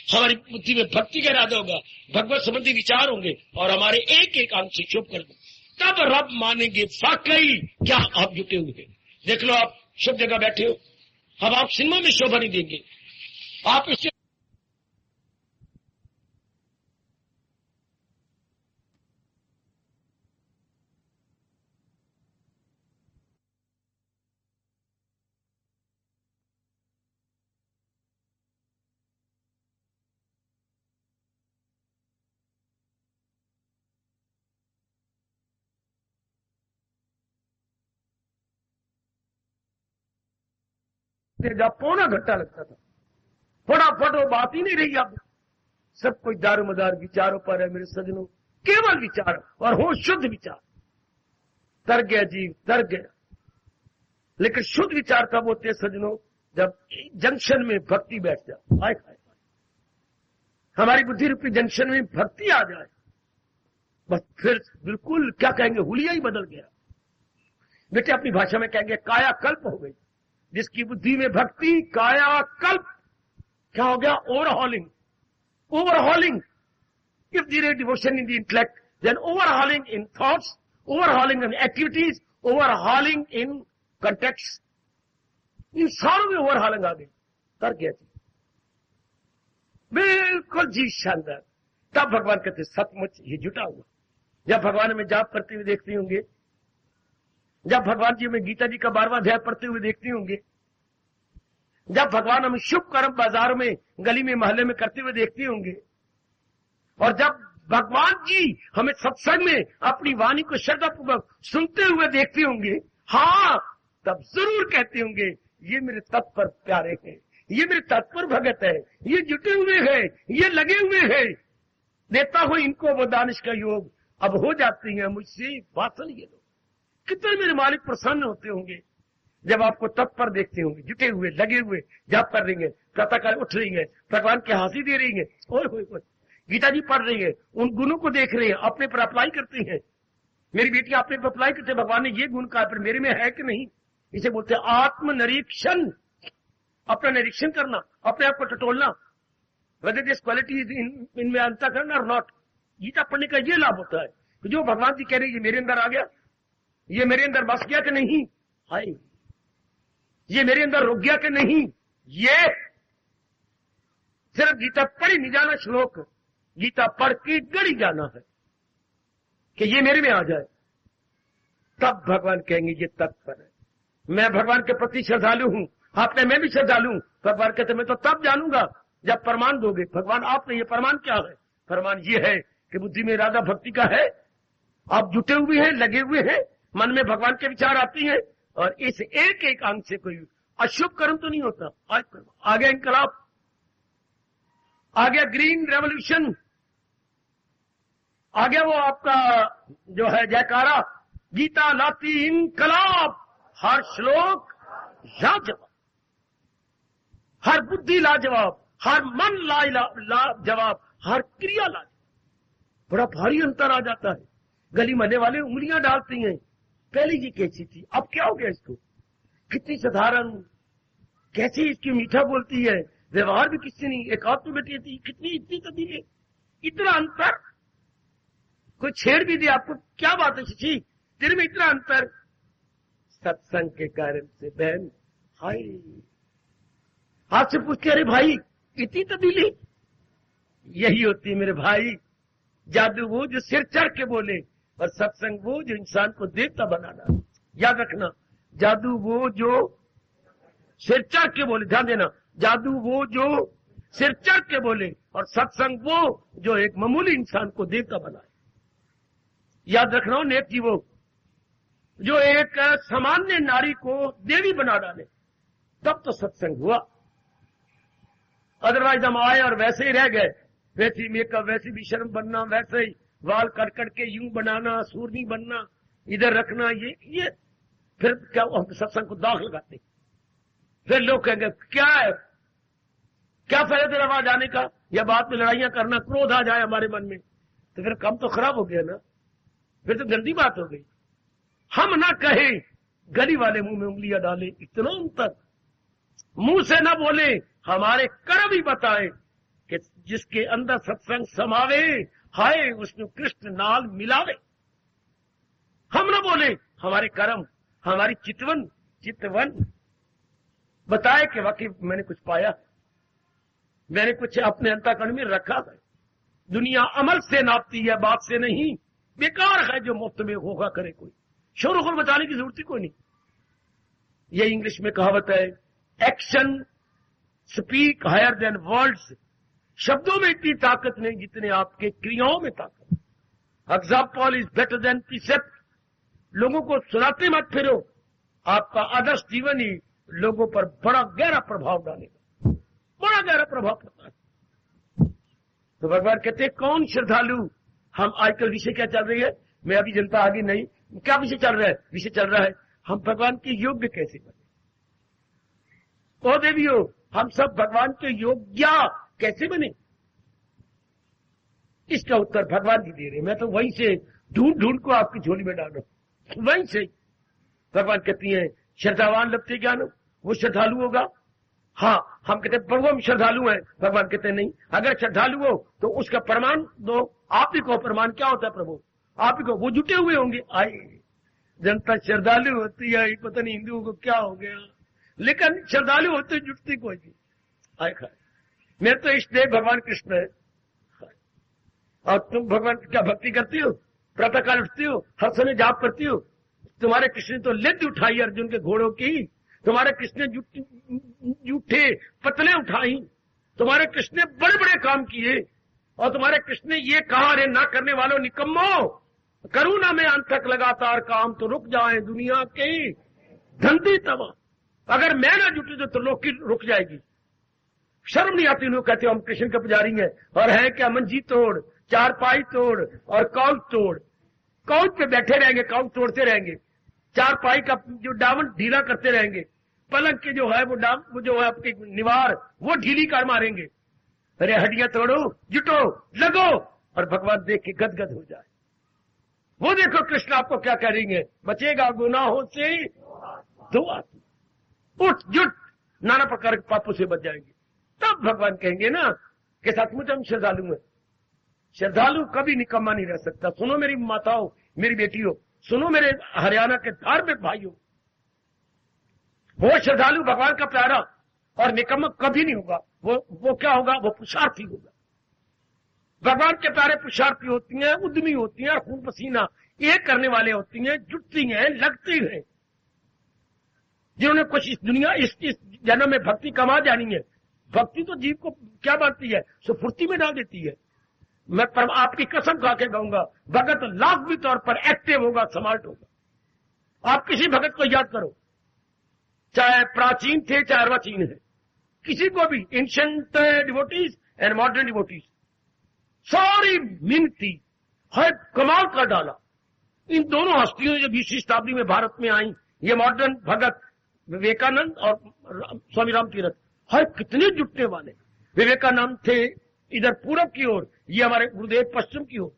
A: हमारी बुद्धि में भक्ति का इरादा होगा, भगवत संबंधी विचार होंगे, और हमारे एक एक अंग से शुभ कर, तब रब मानेंगे वाकई क्या आप जुटे हुए हैं। देख लो, आप शुभ जगह बैठे हो, अब आप सिनेमा में शोभा नहीं देंगे, आप इससे जब पौना घंटा लगता था, फटाफट वो बात ही नहीं रही। अब सब कोई दारो मदार विचारों पर है मेरे सजनों, केवल विचार और हो शुद्ध विचार। तर गया जीव, तर गया। लेकिन शुद्ध विचार कब होते हैं सजनों, जब जंक्शन में भक्ति बैठ जाए। हाय हाय, हमारी बुद्धि रूपी जंक्शन में भक्ति आ जाए, बस फिर बिल्कुल क्या कहेंगे, हुलिया ही बदल गया। बेटे अपनी भाषा में कहेंगे काया कल्प हो गई। जिसकी बुद्धि में भक्ति, काया कल्प, क्या हो गया? Overhauling. Overhauling. If there is devotion in the intellect, then overhauling in thoughts, overhauling in activities, overhauling in context. इन सारों में ओवरहॉलिंग आ गई. कर गया जी, बिल्कुल जी शानदार. तब भगवान कहते सचमुच ये जुटा हुआ. जब भगवान हमें जाप करते हुए देखते होंगे, जब भगवान जी हमें गीता जी का 12वां अध्याय पढ़ते हुए देखते होंगे, जब भगवान हमें शुभ कर्म बाजार में, गली में, मोहल्ले में करते हुए देखते होंगे, और जब भगवान जी हमें सत्संग में अपनी वाणी को श्रद्धापूर्वक सुनते हुए देखते होंगे, हाँ, तब जरूर कहते होंगे ये मेरे तत्पर प्यारे हैं, ये मेरे तत्पर भगत है, ये जुटे हुए हैं, ये लगे हुए हैं. देता हूं इनको वो दानिश का योग. अब हो जाती है मुझसे वासल ये लोग. कितने मेरे मालिक प्रसन्न होते होंगे जब आपको तत्पर देखते होंगे, जुटे हुए, लगे हुए, जाप कर रही है, प्रातःकाल उठ रही है, भगवान की हांसी दे रही है, ओए गीता जी पढ़ रही है, उन गुणों को देख रहे हैं, अपने पर अप्लाई करती हैं. मेरी बेटी अपने पर अप्लाई करते, भगवान ने ये गुण कहा, पर मेरे में है कि नहीं. इसे बोलते हैं आत्मनिरीक्षण. अपना निरीक्षण करना, अपने आप को टटोलना, whether this quality is इनमें अंतःकरण और नॉट. गीता पढ़ने का ये लाभ होता है कि जो भगवान जी कह रहे हैं ये मेरे अंदर आ गया, ये मेरे अंदर बस गया कि नहीं, हाय, ये मेरे अंदर रुक गया कि नहीं. ये सिर्फ गीता पढ़ी नहीं जाना, श्लोक गीता पढ़ के गढ़ी जाना है कि ये मेरे में आ जाए. तब भगवान कहेंगे ये तत्पर है, मैं भगवान के प्रति श्रद्धालु हूं, आपने मैं भी श्रद्धालु हूं. भगवान कहते मैं तो तब जानूंगा जब प्रमाण दोगे. भगवान आपने ये प्रमाण क्या है? प्रमाण ये है कि बुद्धि में इरादा भक्ति का है, आप जुटे हुए हैं, लगे हुए हैं, मन में भगवान के विचार आती हैं, और इस एक एक अंग से कोई अशुभ कर्म तो नहीं होता. आ गया इनकलाब, आ गया ग्रीन रेवोल्यूशन, आ गया वो आपका जो है जयकारा, गीता लाती इनकलाब. हर श्लोक लाजवाब, हर बुद्धि लाजवाब, हर मन लाजवाब, हर क्रिया लाजवाब. बड़ा भारी अंतर आ जाता है. गली महल्ले वाले उंगलियां डालती हैं, पहले ये कैसी थी, अब क्या हो गया इसको, कितनी साधारण, कैसी इसकी मीठा बोलती है, व्यवहार भी किससे नहीं, एक आध तो बेटी थी, कितनी इतनी तब्दीली, इतना अंतर. कोई छेड़ भी दे आपको, क्या बात है शशि, तेरे में इतना अंतर. सत्संग के कारण से बहन, हाय, आपसे पूछते अरे भाई इतनी तब्दीली. यही होती है मेरे भाई, जादू वो जो सिर चढ़ के बोले, और सत्संग वो जो इंसान को देवता बनाना. याद रखना, जादू वो जो सिर चढ़ के बोले, ध्यान देना, जादू वो जो सिर चढ़ के बोले, और सत्संग वो जो एक मामूली इंसान को देवता बनाए. याद रखना, नेक जी वो जो एक सामान्य नारी को देवी बना डाले, तब तो सत्संग हुआ. अदरवाइज हम आए और वैसे ही रह गए, वैसी मेकअप, वैसी भी शर्म बनना, वैसे ही वाल कट के यूं बनाना, सूरनी बनना, इधर रखना, ये फिर क्या हम सत्संग को दाग लगाते. फिर लोग कहेंगे क्या है, क्या फायदा तेरा वहां जाने का, या बात में लड़ाइयां करना, क्रोध आ जाए हमारे मन में, तो फिर काम तो खराब हो गया ना, फिर तो गंदी बात हो गई. हम ना कहें, गली वाले मुंह में उंगलियां डाले, इतना अंतर. मुंह से ना बोले, हमारे कर्म ही बताए कि जिसके अंदर सत्संग समावे, हाय उसने कृष्ण नाल मिलावे. हम ना बोले, हमारे कर्म, हमारी चितवन बताए कि वाकई मैंने कुछ पाया, मैंने कुछ अपने अंतःकरण में रखा है. दुनिया अमल से नापती है, बात से नहीं. बेकार है जो मुफ्त में होगा करे कोई, शोर गुल मचाने की जरूरत ही कोई नहीं. ये इंग्लिश में कहावत है, action speak higher than words. शब्दों में इतनी ताकत नहीं जितने आपके क्रियाओं में ताकत. Example is better than precept. लोगों को सुनाते मत फिरो, आपका आदर्श जीवन ही लोगों पर बड़ा गहरा प्रभाव डालेगा, बड़ा गहरा प्रभाव पड़ता है. तो भगवान कहते कौन श्रद्धालु. हम आजकल विषय क्या चल रही है, मैं अभी जनता आगे नहीं, क्या विषय चल रहा है, विषय चल रहा है हम भगवान के योग्य कैसे बने. ओ देवियों, हम सब भगवान के योग्य कैसे बने, इसका उत्तर भगवान जी दे रहे. मैं तो वहीं से ढूंढ को आपकी झोली में डाल रहा हूं, वहीं से. भगवान कहती हैं श्रद्धावान लभते ज्ञान, वो श्रद्धालु होगा? हाँ, हम कहते हैं प्रभु हम श्रद्धालु हैं, भगवान कहते हैं नहीं। अगर श्रद्धालु हो तो उसका प्रमाण दो, आप ही को प्रमाण क्या होता है प्रभु, आप ही को। वो जुटे हुए होंगे। आई जनता श्रद्धालु होती है, पता नहीं हिंदुओं को क्या हो गया, लेकिन श्रद्धालु होते जुटती कोई नहीं। आए खाए मेरे तो इष्ट देव भगवान कृष्ण है, और तुम भगवान की क्या भक्ति करती हो, प्रातःकाल उठती हो, हर समय जाप करती हो। तुम्हारे कृष्ण ने तो लेद उठाई अर्जुन के घोड़ों की, तुम्हारे कृष्ण ने जूठे पतले उठाई, तुम्हारे कृष्ण ने बड़े बड़े काम किए, और तुम्हारे कृष्ण ने ये कहा, रे ना करने वालों निकम्मो, करूं ना मैं अंत तक लगातार काम, तो रुक जाए दुनिया के धंधी तवा। अगर मैं ना जुटी तो लोग की रुक जाएगी। शर्म नहीं आती, लोग कहते हो हम कृष्ण के पुजारी हैं, और है क्या मंजी तोड़, चारपाई तोड़ और काउच तोड़। काउच पे बैठे रहेंगे, काउच तोड़ते रहेंगे, चारपाई का जो डामन ढीला करते रहेंगे, पलंग के जो है वो जो है आपकी निवार वो ढीली कर मारेंगे। अरे हड्डियां तोड़ो, जुटो, लगो, और भगवान देख के गदगद हो जाए। वो देखो कृष्ण आपको क्या करेंगे, बचेगा गुनाहों से दो आदमी, उठ जुट, नाना प्रकार के पापों से बच जाएंगे। तब भगवान कहेंगे ना कि सचमुच हम श्रद्धालु हैं। श्रद्धालु कभी निकम्मा नहीं रह सकता। सुनो मेरी माताओं, मेरी बेटियों, सुनो मेरे हरियाणा के धार्मिक भाइयों, वो श्रद्धालु भगवान का प्यारा और निकम्मा कभी नहीं होगा। वो क्या होगा, वो पुरुषार्थी होगा। भगवान के प्यारे पुरुषार्थी होती हैं, उद्यमी होती हैं, खून पसीना एक करने वाले होती हैं, जुटती हैं, लगती हैं, जिन्होंने कुछ इस दुनिया इस जन्म में भक्ति कमा जानी है। भक्ति तो जीव को क्या बांटती है, सुफुर्ती में डाल देती है। मैं आपकी कसम खा के कहूंगा, भगत लाजमी तौर पर एक्टिव होगा, स्मार्ट होगा। आप किसी भगत को याद करो, चाहे प्राचीन थे चाहे अर्वाचीन है, किसी को भी, ancient devotees and modern devotees, सारी मिन्नती हर कमाल कर डाला। इन दोनों हस्तियों जो 20वीं शताब्दी में भारत में आई, ये मॉडर्न भगत विवेकानंद और स्वामी राम तीरथ, हर कितने जुटने वाले। विवेकानंद थे इधर पूरब की ओर, ये हमारे गुरुदेव पश्चिम की ओर।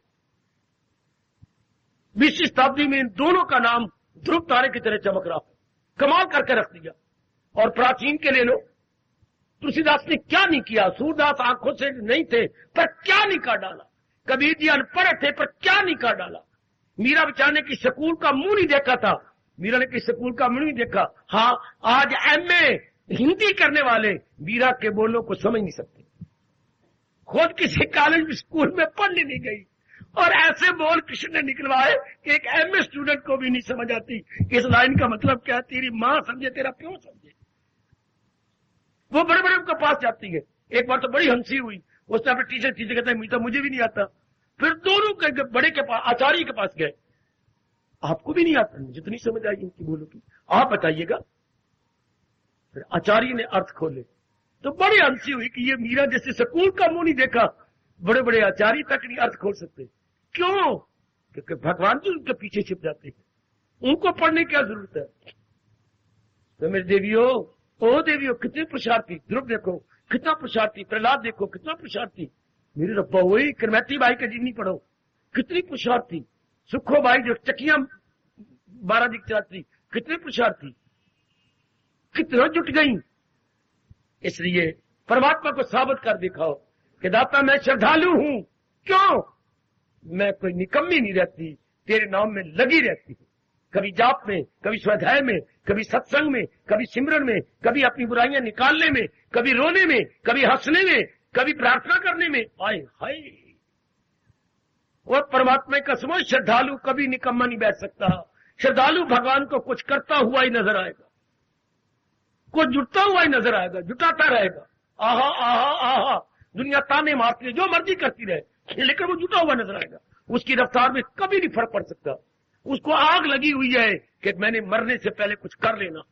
A: 20वीं शताब्दी में इन दोनों का नाम ध्रुव तारे की तरह चमक रहा, कमाल करके रख दिया। और प्राचीन के ले लो, तुलसीदास ने क्या नहीं किया, सूरदास आंखों से नहीं थे पर क्या निकाल डाला, कबीर जी अनपढ़ थे पर क्या निकाल डाला, मीरा बेचारे ने कि स्कूल का मुंह नहीं देखा था, मीरा ने कि स्कूल का मुंह नहीं देखा। हाँ, आज एमए हिंदी करने वाले मीरा के बोलों को समझ नहीं सकते, खुद किसी कॉलेज स्कूल में पढ़ने नहीं गई, और ऐसे बोल कृष्ण ने निकलवाए कि एक एमए स्टूडेंट को भी नहीं समझ आती इस लाइन का मतलब क्या, तेरी मां समझे, तेरा प्योर समझे। वो बड़े बड़े उनके पास जाती है। एक बार तो बड़ी हंसी हुई, उसने अपने टीचर कहता है मीठा मुझे भी नहीं आता। फिर दोनों के बड़े के पास, आचार्य के पास गए, आपको भी नहीं आता, मुझे तो नहीं समझ आई इनकी बोलो की, आप बताइएगा। फिर आचार्य ने अर्थ खोले तो बड़ी हंसी हुई कि ये मीरा जैसे स्कूल का मुंह नहीं देखा, बड़े बड़े आचार्य तक नहीं अर्थ खोल सकते। क्यों? क्योंकि भगवान जी उनके पीछे छिप जाते हैं, उनको पढ़ने की क्या जरूरत है। तो मेरे देवियों, ओ देवियों, कितने पुरुषार्थी, ध्रुव देखो कितना पुरुषार्थी, प्रहलाद देखो कितना पुरुषार्थी, मेरे रब्बा वही करमैती भाई का जीवनी पढ़ो कितनी पुरुषार्थी, सुखो भाई जो चकिया 12 दिख चलाती, कितने पुरुषार्थी, कितना जुट गई। इसलिए परमात्मा को साबित कर दिखाओ कि दाता मैं श्रद्धालु हूं। क्यों? मैं कोई निकम्मी नहीं रहती, तेरे नाम में लगी रहती हूं, कभी जाप में, कभी स्वाध्याय में, कभी सत्संग में, कभी सिमरन में, कभी अपनी बुराइयां निकालने में, कभी रोने में, कभी हंसने में, कभी प्रार्थना करने में। आए हाय, और परमात्मा का समझ, श्रद्धालु कभी निकम्मा नहीं बैठ सकता। श्रद्धालु भगवान को कुछ करता हुआ ही नजर आएगा, कुछ जुटता हुआ ही नजर आएगा, जुटाता रहेगा। आहा आहा आहा, दुनिया ताने मारती है, जो मर्जी करती रहे, लेकिन वो जुटा हुआ नजर आएगा। उसकी रफ्तार में कभी नहीं फर्क पड़ सकता। उसको आग लगी हुई है कि मैंने मरने से पहले कुछ कर लेना।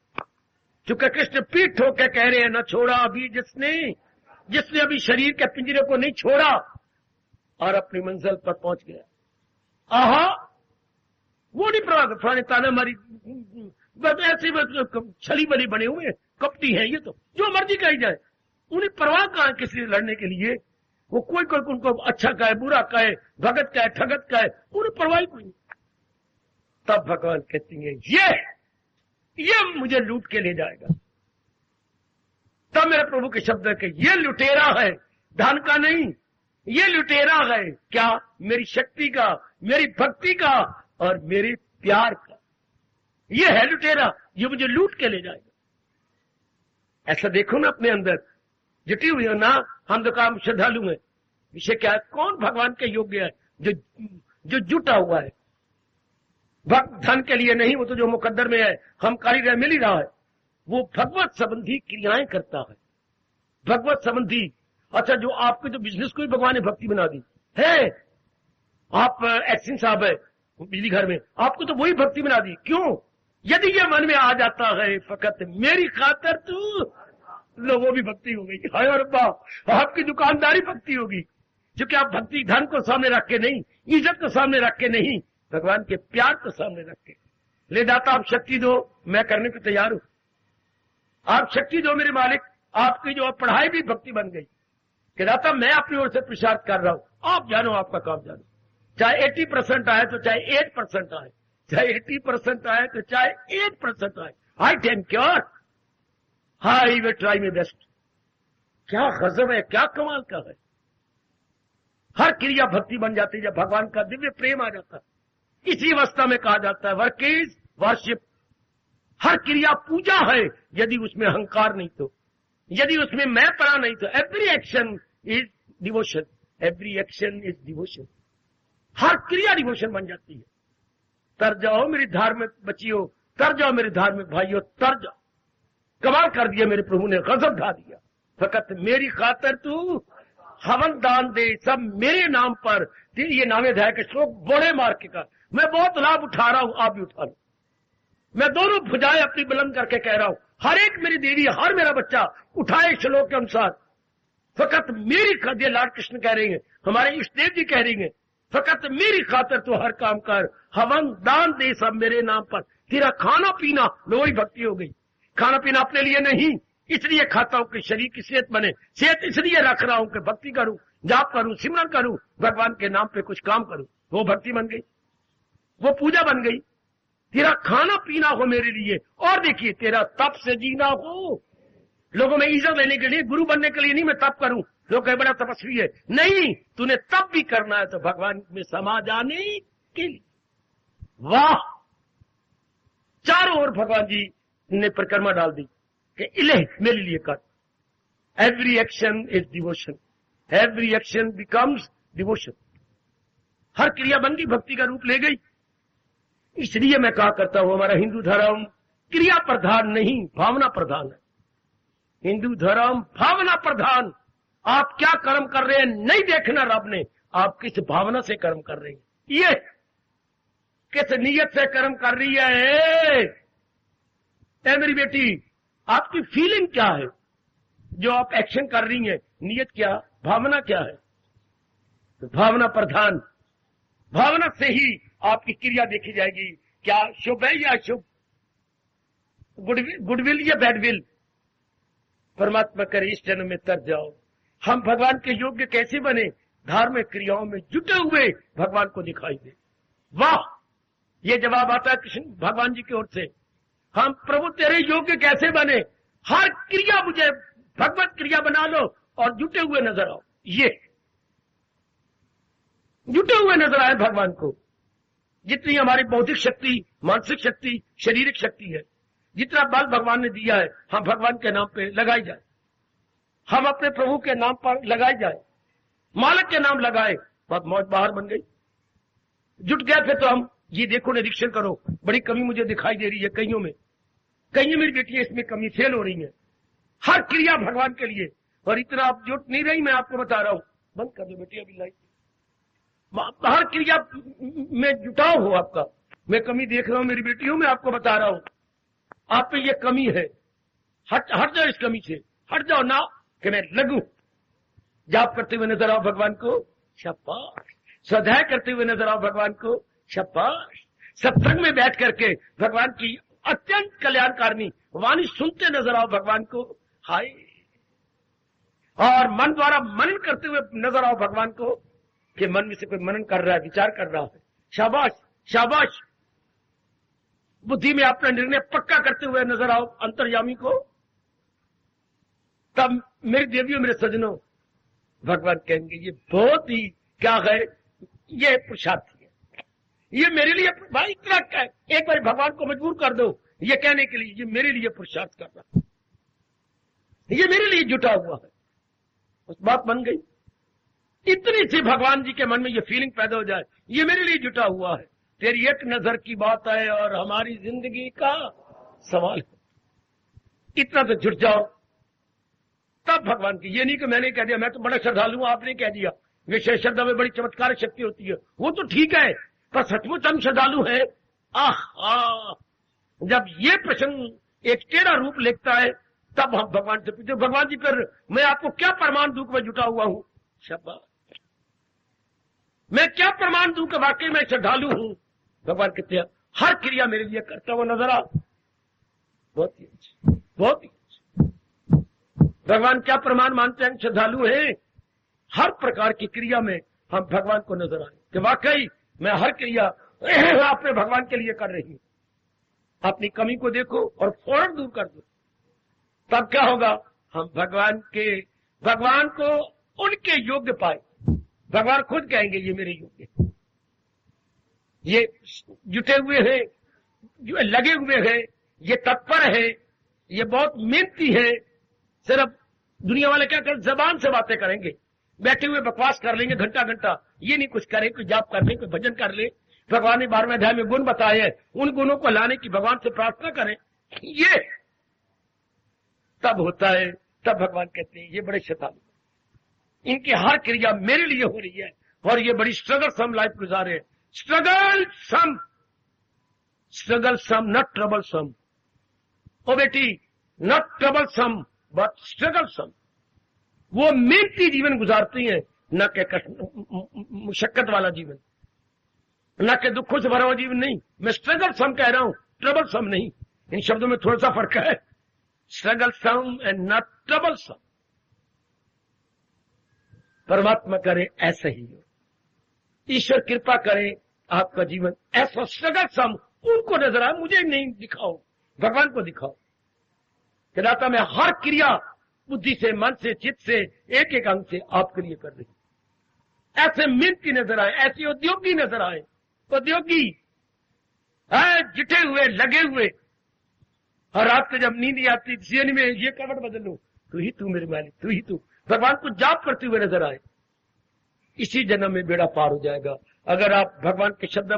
A: चूंकि कृष्ण पीठ ठोके कह रहे हैं, न छोड़ा अभी जिसने अभी शरीर के पिंजरे को नहीं छोड़ा और अपनी मंजिल पर पहुंच गया। आहा, वो नहीं परवाह, फलाने ताना मारी, ऐसे छली बली बने हुए कपटी है, ये तो जो मर्जी कही जाए, उन्हें परवाह कहां किसी से लड़ने के लिए। वो कोई उनको अच्छा कहे, बुरा कहे, भगत कहे, ठगत कहे, उन्हें परवाह कोई नहीं। तब भगवान कहती है ये मुझे लूट के ले जाएगा, तब मेरे प्रभु के शब्द है कि ये लुटेरा है, धन का नहीं, ये लुटेरा है क्या? मेरी शक्ति का, मेरी भक्ति का और मेरे प्यार का। ये है लुटेरा, ये मुझे लूट के ले जाएगा। ऐसा देखो ना अपने अंदर, जुटी हुई हो ना। हम तो काम श्रद्धालु हैं, विषय क्या है? कौन भगवान के योग्य है? जो जुटा हुआ है भक्त, धन के लिए नहीं, वो तो जो मुकद्दर में है, हम कारीगर मिल ही रहा है, वो भगवत संबंधी क्रियाएं करता है, भगवत संबंधी। अच्छा, जो आपके तो बिजनेस को ही भगवान ने भक्ति बना दी है। आप एक्सिंग साहब है बिजली घर में, आपको तो वही भक्ति बना दी। क्यों? यदि ये मन में आ जाता है फकत मेरी खातर तू, लोगों भी भक्ति हो गई। हाय रब्बा, आपकी दुकानदारी भक्ति होगी, क्योंकि आप भक्ति धन को सामने रख के नहीं, इज्जत को सामने रख के नहीं, भगवान के प्यार को सामने रख के। ले दाता आप शक्ति दो, मैं करने को तैयार हूं। आप शक्ति दो मेरे मालिक। आपकी जो पढ़ाई भी भक्ति बन गई कि दाता मैं अपनी ओर से प्रसार कर रहा हूं, आप जानो, आपका काम जानो। चाहे 80% आए तो चाहे 8% आए, चाहे 80% आए तो चाहे 8% आए, I take care, I will try my best. क्या गजब है, क्या कमाल का है। हर क्रिया भक्ति बन जाती है जब भगवान का दिव्य प्रेम आ जाता है। इसी अवस्था में कहा जाता है वर्क इज वर्शिप। हर क्रिया पूजा है यदि उसमें अहंकार नहीं तो, यदि उसमें मैं पड़ा नहीं तो। Every action is devotion, every action is devotion. हर क्रिया डिवोशन बन जाती है। तर जाओ मेरी धार्मिक बच्चियों, तर जाओ मेरे धार्मिक भाइयों, तर जाओ। कमाल कर दिया मेरे प्रभु ने, गजब ढा दिया। फकत मेरी खातर तू हवन दान दे, सब मेरे नाम पर। ये नामे अध्याय के श्लोक बड़े मार्ग का, मैं बहुत लाभ उठा रहा हूं, आप भी उठा लो। मैं दोनों भुजाएं अपनी बुलंद करके कह रहा हूं, हर एक मेरी देवी, हर मेरा बच्चा उठाए श्लोक के अनुसार। फकत मेरी खातिर, लाल कृष्ण कह रहे हैं, हमारे इष्ट देव जी कह रही हैं, फकत मेरी खातिर तो हर काम कर, हवन दान दे सब मेरे नाम पर। तेरा खाना पीना, लो ही भक्ति हो गई। खाना पीना अपने लिए नहीं, इसलिए खाता हूं कि शरीर की सेहत बने। सेहत इसलिए रख रहा हूं कि भक्ति करूं, जाप करूं, सिमरन करूं, भगवान के नाम पे कुछ काम करूं। वो भक्ति बन गई, वो पूजा बन गई। तेरा खाना पीना हो मेरे लिए, और देखिए तेरा तप से जीना हो। लोगों में इज्जत लेने के लिए, गुरु बनने के लिए नहीं मैं तप करूं, लोग कहे बड़ा तपस्वी है। नहीं, तूने तप भी करना है तो भगवान में समा जाने के लिए। वाह, चारों ओर भगवान जी ने परिक्रमा डाल दी कि इले मेरे लिए कर। Every action is devotion, every action becomes devotion. हर क्रिया बन गई, भक्ति का रूप ले गई। इसलिए मैं कहा करता हूं हमारा हिंदू धर्म क्रिया प्रधान नहीं, भावना प्रधान है। हिंदू धर्म भावना प्रधान। आप क्या कर्म कर रहे हैं नहीं देखना रब ने, आप किस भावना से कर्म कर रहे हैं, ये किस नीयत से कर्म कर रही है। मेरी बेटी, आपकी फीलिंग क्या है जो आप एक्शन कर रही हैं? नीयत क्या, भावना क्या है? तो भावना प्रधान, भावना से ही आपकी क्रिया देखी जाएगी। क्या शुभ है या अशुभ, गुडविल या बैडविल। परमात्मा करे इस जन्म में तर जाओ। हम भगवान के योग्य कैसे बने? धार्मिक क्रियाओं में जुटे हुए भगवान को दिखाई दे। वाह, ये जवाब आता है कृष्ण भगवान जी की ओर से। हम प्रभु तेरे योग्य कैसे बने? हर क्रिया मुझे भगवत क्रिया बना लो और जुटे हुए नजर आओ। ये जुटे हुए नजर आए भगवान को। जितनी हमारी बौद्धिक शक्ति, मानसिक शक्ति, शारीरिक शक्ति है, जितना बल भगवान ने दिया है, हम भगवान के नाम पे लगाई जाए। हम अपने प्रभु के नाम पर लगाई जाए, मालिक के नाम लगाए। बहुत मौज बाहर बन गई। जुट गए थे तो हम ये देखो, निरीक्षण करो, बड़ी कमी मुझे दिखाई दे रही है कईयों में। कईयों मेरी बेटियां इसमें कमी फेल हो रही है। हर क्रिया भगवान के लिए, और इतना आप जुट नहीं रही। मैं आपको बता रहा हूं, बंद कर दो बेटी अभी लाइट। हर क्रिया में जुटाव हो आपका। मैं कमी देख रहा हूं मेरी बेटियों में, आपको बता रहा हूं आप पे ये कमी है। हट जाओ इस कमी से, हट जाओ ना कि मैं लगूं। जाप करते हुए नजर आओ भगवान को, शाबाश। स्वाध्याय करते हुए नजर आओ भगवान को, शाबाश। सत्संग में बैठ करके भगवान की अत्यंत कल्याणकारिणी वाणी सुनते नजर आओ भगवान को, हाय। और मन द्वारा मनन करते हुए नजर आओ भगवान को कि मन में से कोई मनन कर रहा है, विचार कर रहा है, शाबाश शाबाश। बुद्धि में अपना निर्णय पक्का करते हुए नजर आओ अंतर्यामी को। तब मेरे देवियों, मेरे सजनों, भगवान कहेंगे ये बहुत ही क्या है, ये पुरुषार्थी है, ये मेरे लिए भाई इतना क्या, एक बार भगवान को मजबूर कर दो ये कहने के लिए, ये मेरे लिए पुरुषार्थ कर रहा है, ये मेरे लिए जुटा हुआ है। उस बात बन गई। इतनी सी भगवान जी के मन में ये फीलिंग पैदा हो जाए, ये मेरे लिए जुटा हुआ है, तेरी एक नजर की बात है और हमारी जिंदगी का सवाल है, इतना तो जुट जाओ। तब भगवान की, ये नहीं कि मैंने कह दिया मैं तो बड़ा श्रद्धालु हूं, आपने कह दिया, विशेष श्रद्धा में बड़ी चमत्कार शक्ति होती है, वो तो ठीक है, पर सचमुच हम श्रद्धालु हैं? आहा, जब ये प्रसंग एक टेढ़ा रूप लेता है तब हम भगवान से पूछते, भगवान जी फिर मैं आपको क्या प्रमाण दूं कि मैं जुटा हुआ हूं? शाबाश, मैं क्या प्रमाण दूं कि वाकई मैं श्रद्धालु हूं? भगवान कहते हैं हर क्रिया मेरे लिए करता हुआ नजर आ। बहुत ही अच्छी, बहुत ही अच्छी। भगवान क्या प्रमाण मानते हैं श्रद्धालु हैं? हर प्रकार की क्रिया में हम भगवान को नजर आए कि वाकई मैं हर क्रिया अपने भगवान के लिए कर रही हूं। अपनी कमी को देखो और फौरन दूर कर दो, तब क्या होगा? हम भगवान को उनके योग्य पाए। भगवान खुद कहेंगे ये मेरे योग्य, ये जुटे हुए हैं, जो लगे हुए हैं, ये तत्पर है, ये बहुत मेहनती है। सिर्फ दुनिया वाले क्या कर, जबान से बातें करेंगे, बैठे हुए बकवास कर लेंगे घंटा घंटा, ये नहीं कुछ करें, कोई जाप कर ले, कोई भजन कर ले। भगवान ने 12वें अध्याय में गुण बताए हैं, उन गुणों को लाने की भगवान से प्रार्थना करें, ये तब होता है। तब भगवान कहते हैं ये बड़े श्रद्धालु, इनकी हर क्रिया मेरे लिए हो रही है और ये बड़ी स्ट्रगल सम लाइफ गुजारे। Strugglesome not troublesome. ओ बेटी, not troublesome but strugglesome. वो मेहनती जीवन गुजारती हैं, न के मुशक्कत वाला जीवन, न के दुखों से भरा हुआ जीवन नहीं। मैं स्ट्रगल सम कह रहा हूं, ट्रबल सम नहीं। इन शब्दों में थोड़ा सा फर्क है। Strugglesome and not troublesome. परमात्मा करे ऐसा ही हो, ईश्वर कृपा करे आपका जीवन ऐसा स्ट्रगल सम उनको नजर आए, मुझे नहीं दिखाओ, भगवान को दिखाओ कि दाता मैं हर क्रिया बुद्धि से, मन से, चित्त से, एक एक अंग से आपके लिए कर रही हूं। ऐसे मेहनती नजर आए, ऐसे उद्योगी नजर आए, उद्योगी जुटे हुए, लगे हुए। और रात को जब नींद आती सीने में ये कवट बदल लो, तू ही तू मेरे मालिक, तू ही तू, भगवान को जाप करते हुए नजर आए, इसी जन्म में बेड़ा पार हो जाएगा। अगर आप भगवान के शब्द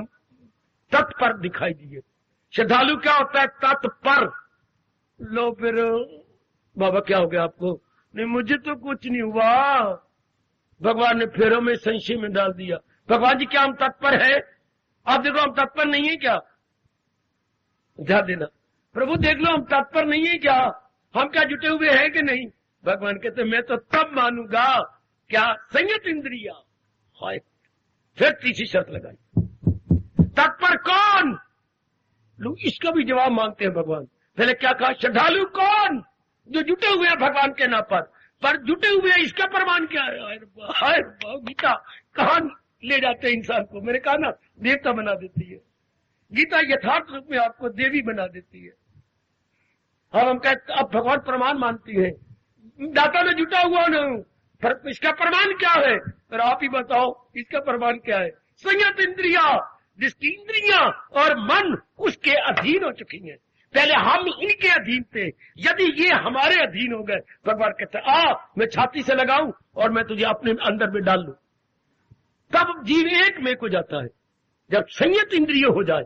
A: तत्पर दिखाई दिए। श्रद्धालु क्या होता है? तत्पर। लो फिर बाबा क्या हो गया आपको? नहीं मुझे तो कुछ नहीं हुआ, भगवान ने फेरों में संशय में डाल दिया। भगवान जी क्या हम तत्पर है? आप देखो हम तत्पर नहीं है क्या? ध्यान देना, प्रभु देख लो हम तत्पर नहीं है क्या? हम क्या जुटे हुए हैं कि नहीं? भगवान कहते मैं तो तब मानूंगा क्या संयत इंद्रिया। हाय, फिर तीसरी शर्त लगाई, तत्पर कौन? लोग इसका भी जवाब मांगते हैं भगवान। पहले क्या कहा? श्रद्धालु कौन? जो जुटे हुए हैं भगवान के नाम पर जुटे हुए हैं, इसका प्रमाण क्या है? हाय गीता कहां ले जाते हैं इंसान को। मैंने कहा ना, देवता बना देती है गीता, यथार्थ रूप में आपको देवी बना देती है। हम कहते अब भगवान प्रमाण मानती है, दाता में जुटा हुआ न हूं, पर इसका प्रमाण क्या है? पर आप ही बताओ इसका प्रमाण क्या है? संयत इंद्रिया, जिसकी इंद्रियां और मन उसके अधीन हो चुकी हैं। पहले हम इनके अधीन थे, यदि ये हमारे अधीन हो गए, भगवान कहते आ मैं छाती से लगाऊं और मैं तुझे अपने अंदर में डाल लूं। तब जीव एक में को जाता है, जब संयत इंद्रिय हो जाए,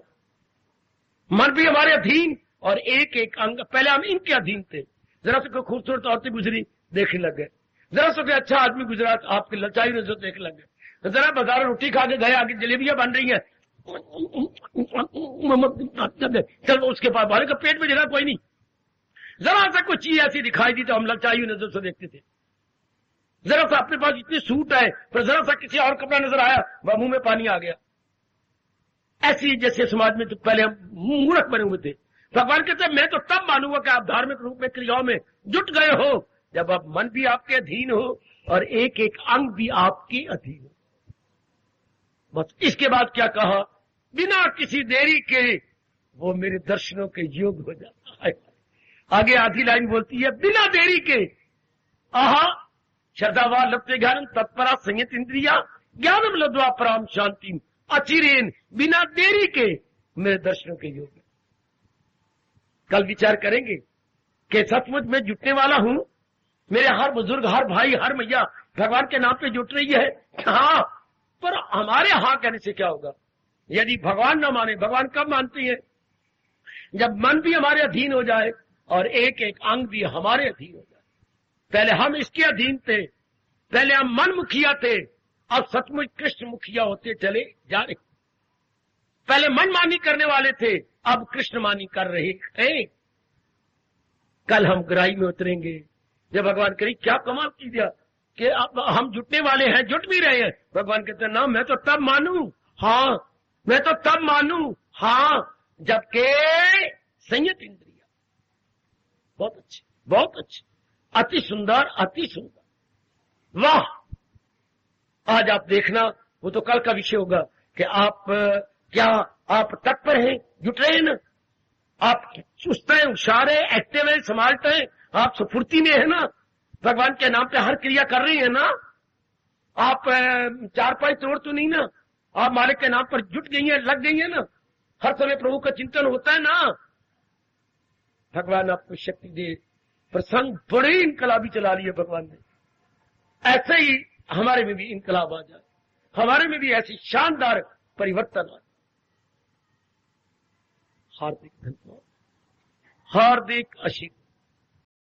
A: मन भी हमारे अधीन और एक एक अंग। पहले हम इनके अधीन थे। जरा से कोई खूबसूरत औरतें गुजरी, देखने लग गए। जरा से कोई अच्छा आदमी गुजरा, आपके लचाई नजर देखने लग गए। जरा बाजार रोटी खा के गए, आगे जलेबियां बन रही है, चल उसके पास बाहर का पेट में जगह कोई नहीं। जरा सा कोई चीज ऐसी दिखाई दी तो हम लचाई नजर से देखते थे। जरा सा अपने पास इतनी सूट है, पर जरा सा किसी और कपड़ा नजर आया, वह मुंह में पानी आ गया। ऐसी जैसे समाज में तो पहले हम मूर्ख बने हुए थे। भगवान कहते हैं मैं तो तब मानूंगा कि आप धार्मिक रूप में क्रियाओं में जुट गए हो, जब आप मन भी आपके अधीन हो और एक एक अंग भी आपके अधीन हो। बस इसके बाद क्या कहा? बिना किसी देरी के वो मेरे दर्शनों के योग हो जाता है। आगे आधी लाइन बोलती है बिना देरी के आहा श्रद्धावा लभते ज्ञानम तत्परा संयत इंद्रिया ज्ञानम लब्ध्वा पराम शांति अचिरेन बिना देरी के मेरे दर्शनों के योग में। कल विचार करेंगे कि सचमुच मैं जुटने वाला हूं, मेरे हर बुजुर्ग, हर भाई, हर मैया भगवान के नाम पे जुट रही है। हाँ, पर हमारे हाँ कहने से क्या होगा? यदि भगवान न माने, भगवान कब मानती है? जब मन भी हमारे अधीन हो जाए और एक एक अंग भी हमारे अधीन हो जाए। पहले हम इसके अधीन थे, पहले हम मन मुखिया थे, अब सचमुच कृष्ण मुखिया होते चले जा रहे। पहले मनमानी करने वाले थे, अब कृष्ण मानी कर रहे हैं। कल हम गहराई में उतरेंगे जब भगवान करी क्या कमाल की दिया कि अब हम जुटने वाले हैं, जुट भी रहे हैं। भगवान कहते हैं ना, मैं तो तब मानू, हाँ मैं तो तब मानू, हाँ जबकि संयत इंद्रिया। बहुत अच्छे, बहुत अच्छे, अति सुंदर, अति सुंदर, वाह। आज आप देखना, वो तो कल का विषय होगा कि आप क्या आप तत्पर हैं, जुट रहे हैं ना, आप चुस्त हैं, होशियार है, एक्टिव है, संभालते हैं, आप स्फूर्ति में है ना, भगवान के नाम पे हर क्रिया कर रही है ना, आप चार पाई तोड़ तो नहीं ना, आप मालिक के नाम पर जुट गई हैं, लग गई हैं ना, हर समय प्रभु का चिंतन होता है ना। भगवान आपको शक्ति दे। प्रसंग बड़े इनकलाबी चला लिए भगवान ने। ऐसे ही हमारे में भी इनकलाब आ जाए, हमारे में भी ऐसी शानदार परिवर्तन आ जाए। हार्दिक धन्यवाद, हार्दिक आशीर्वाद।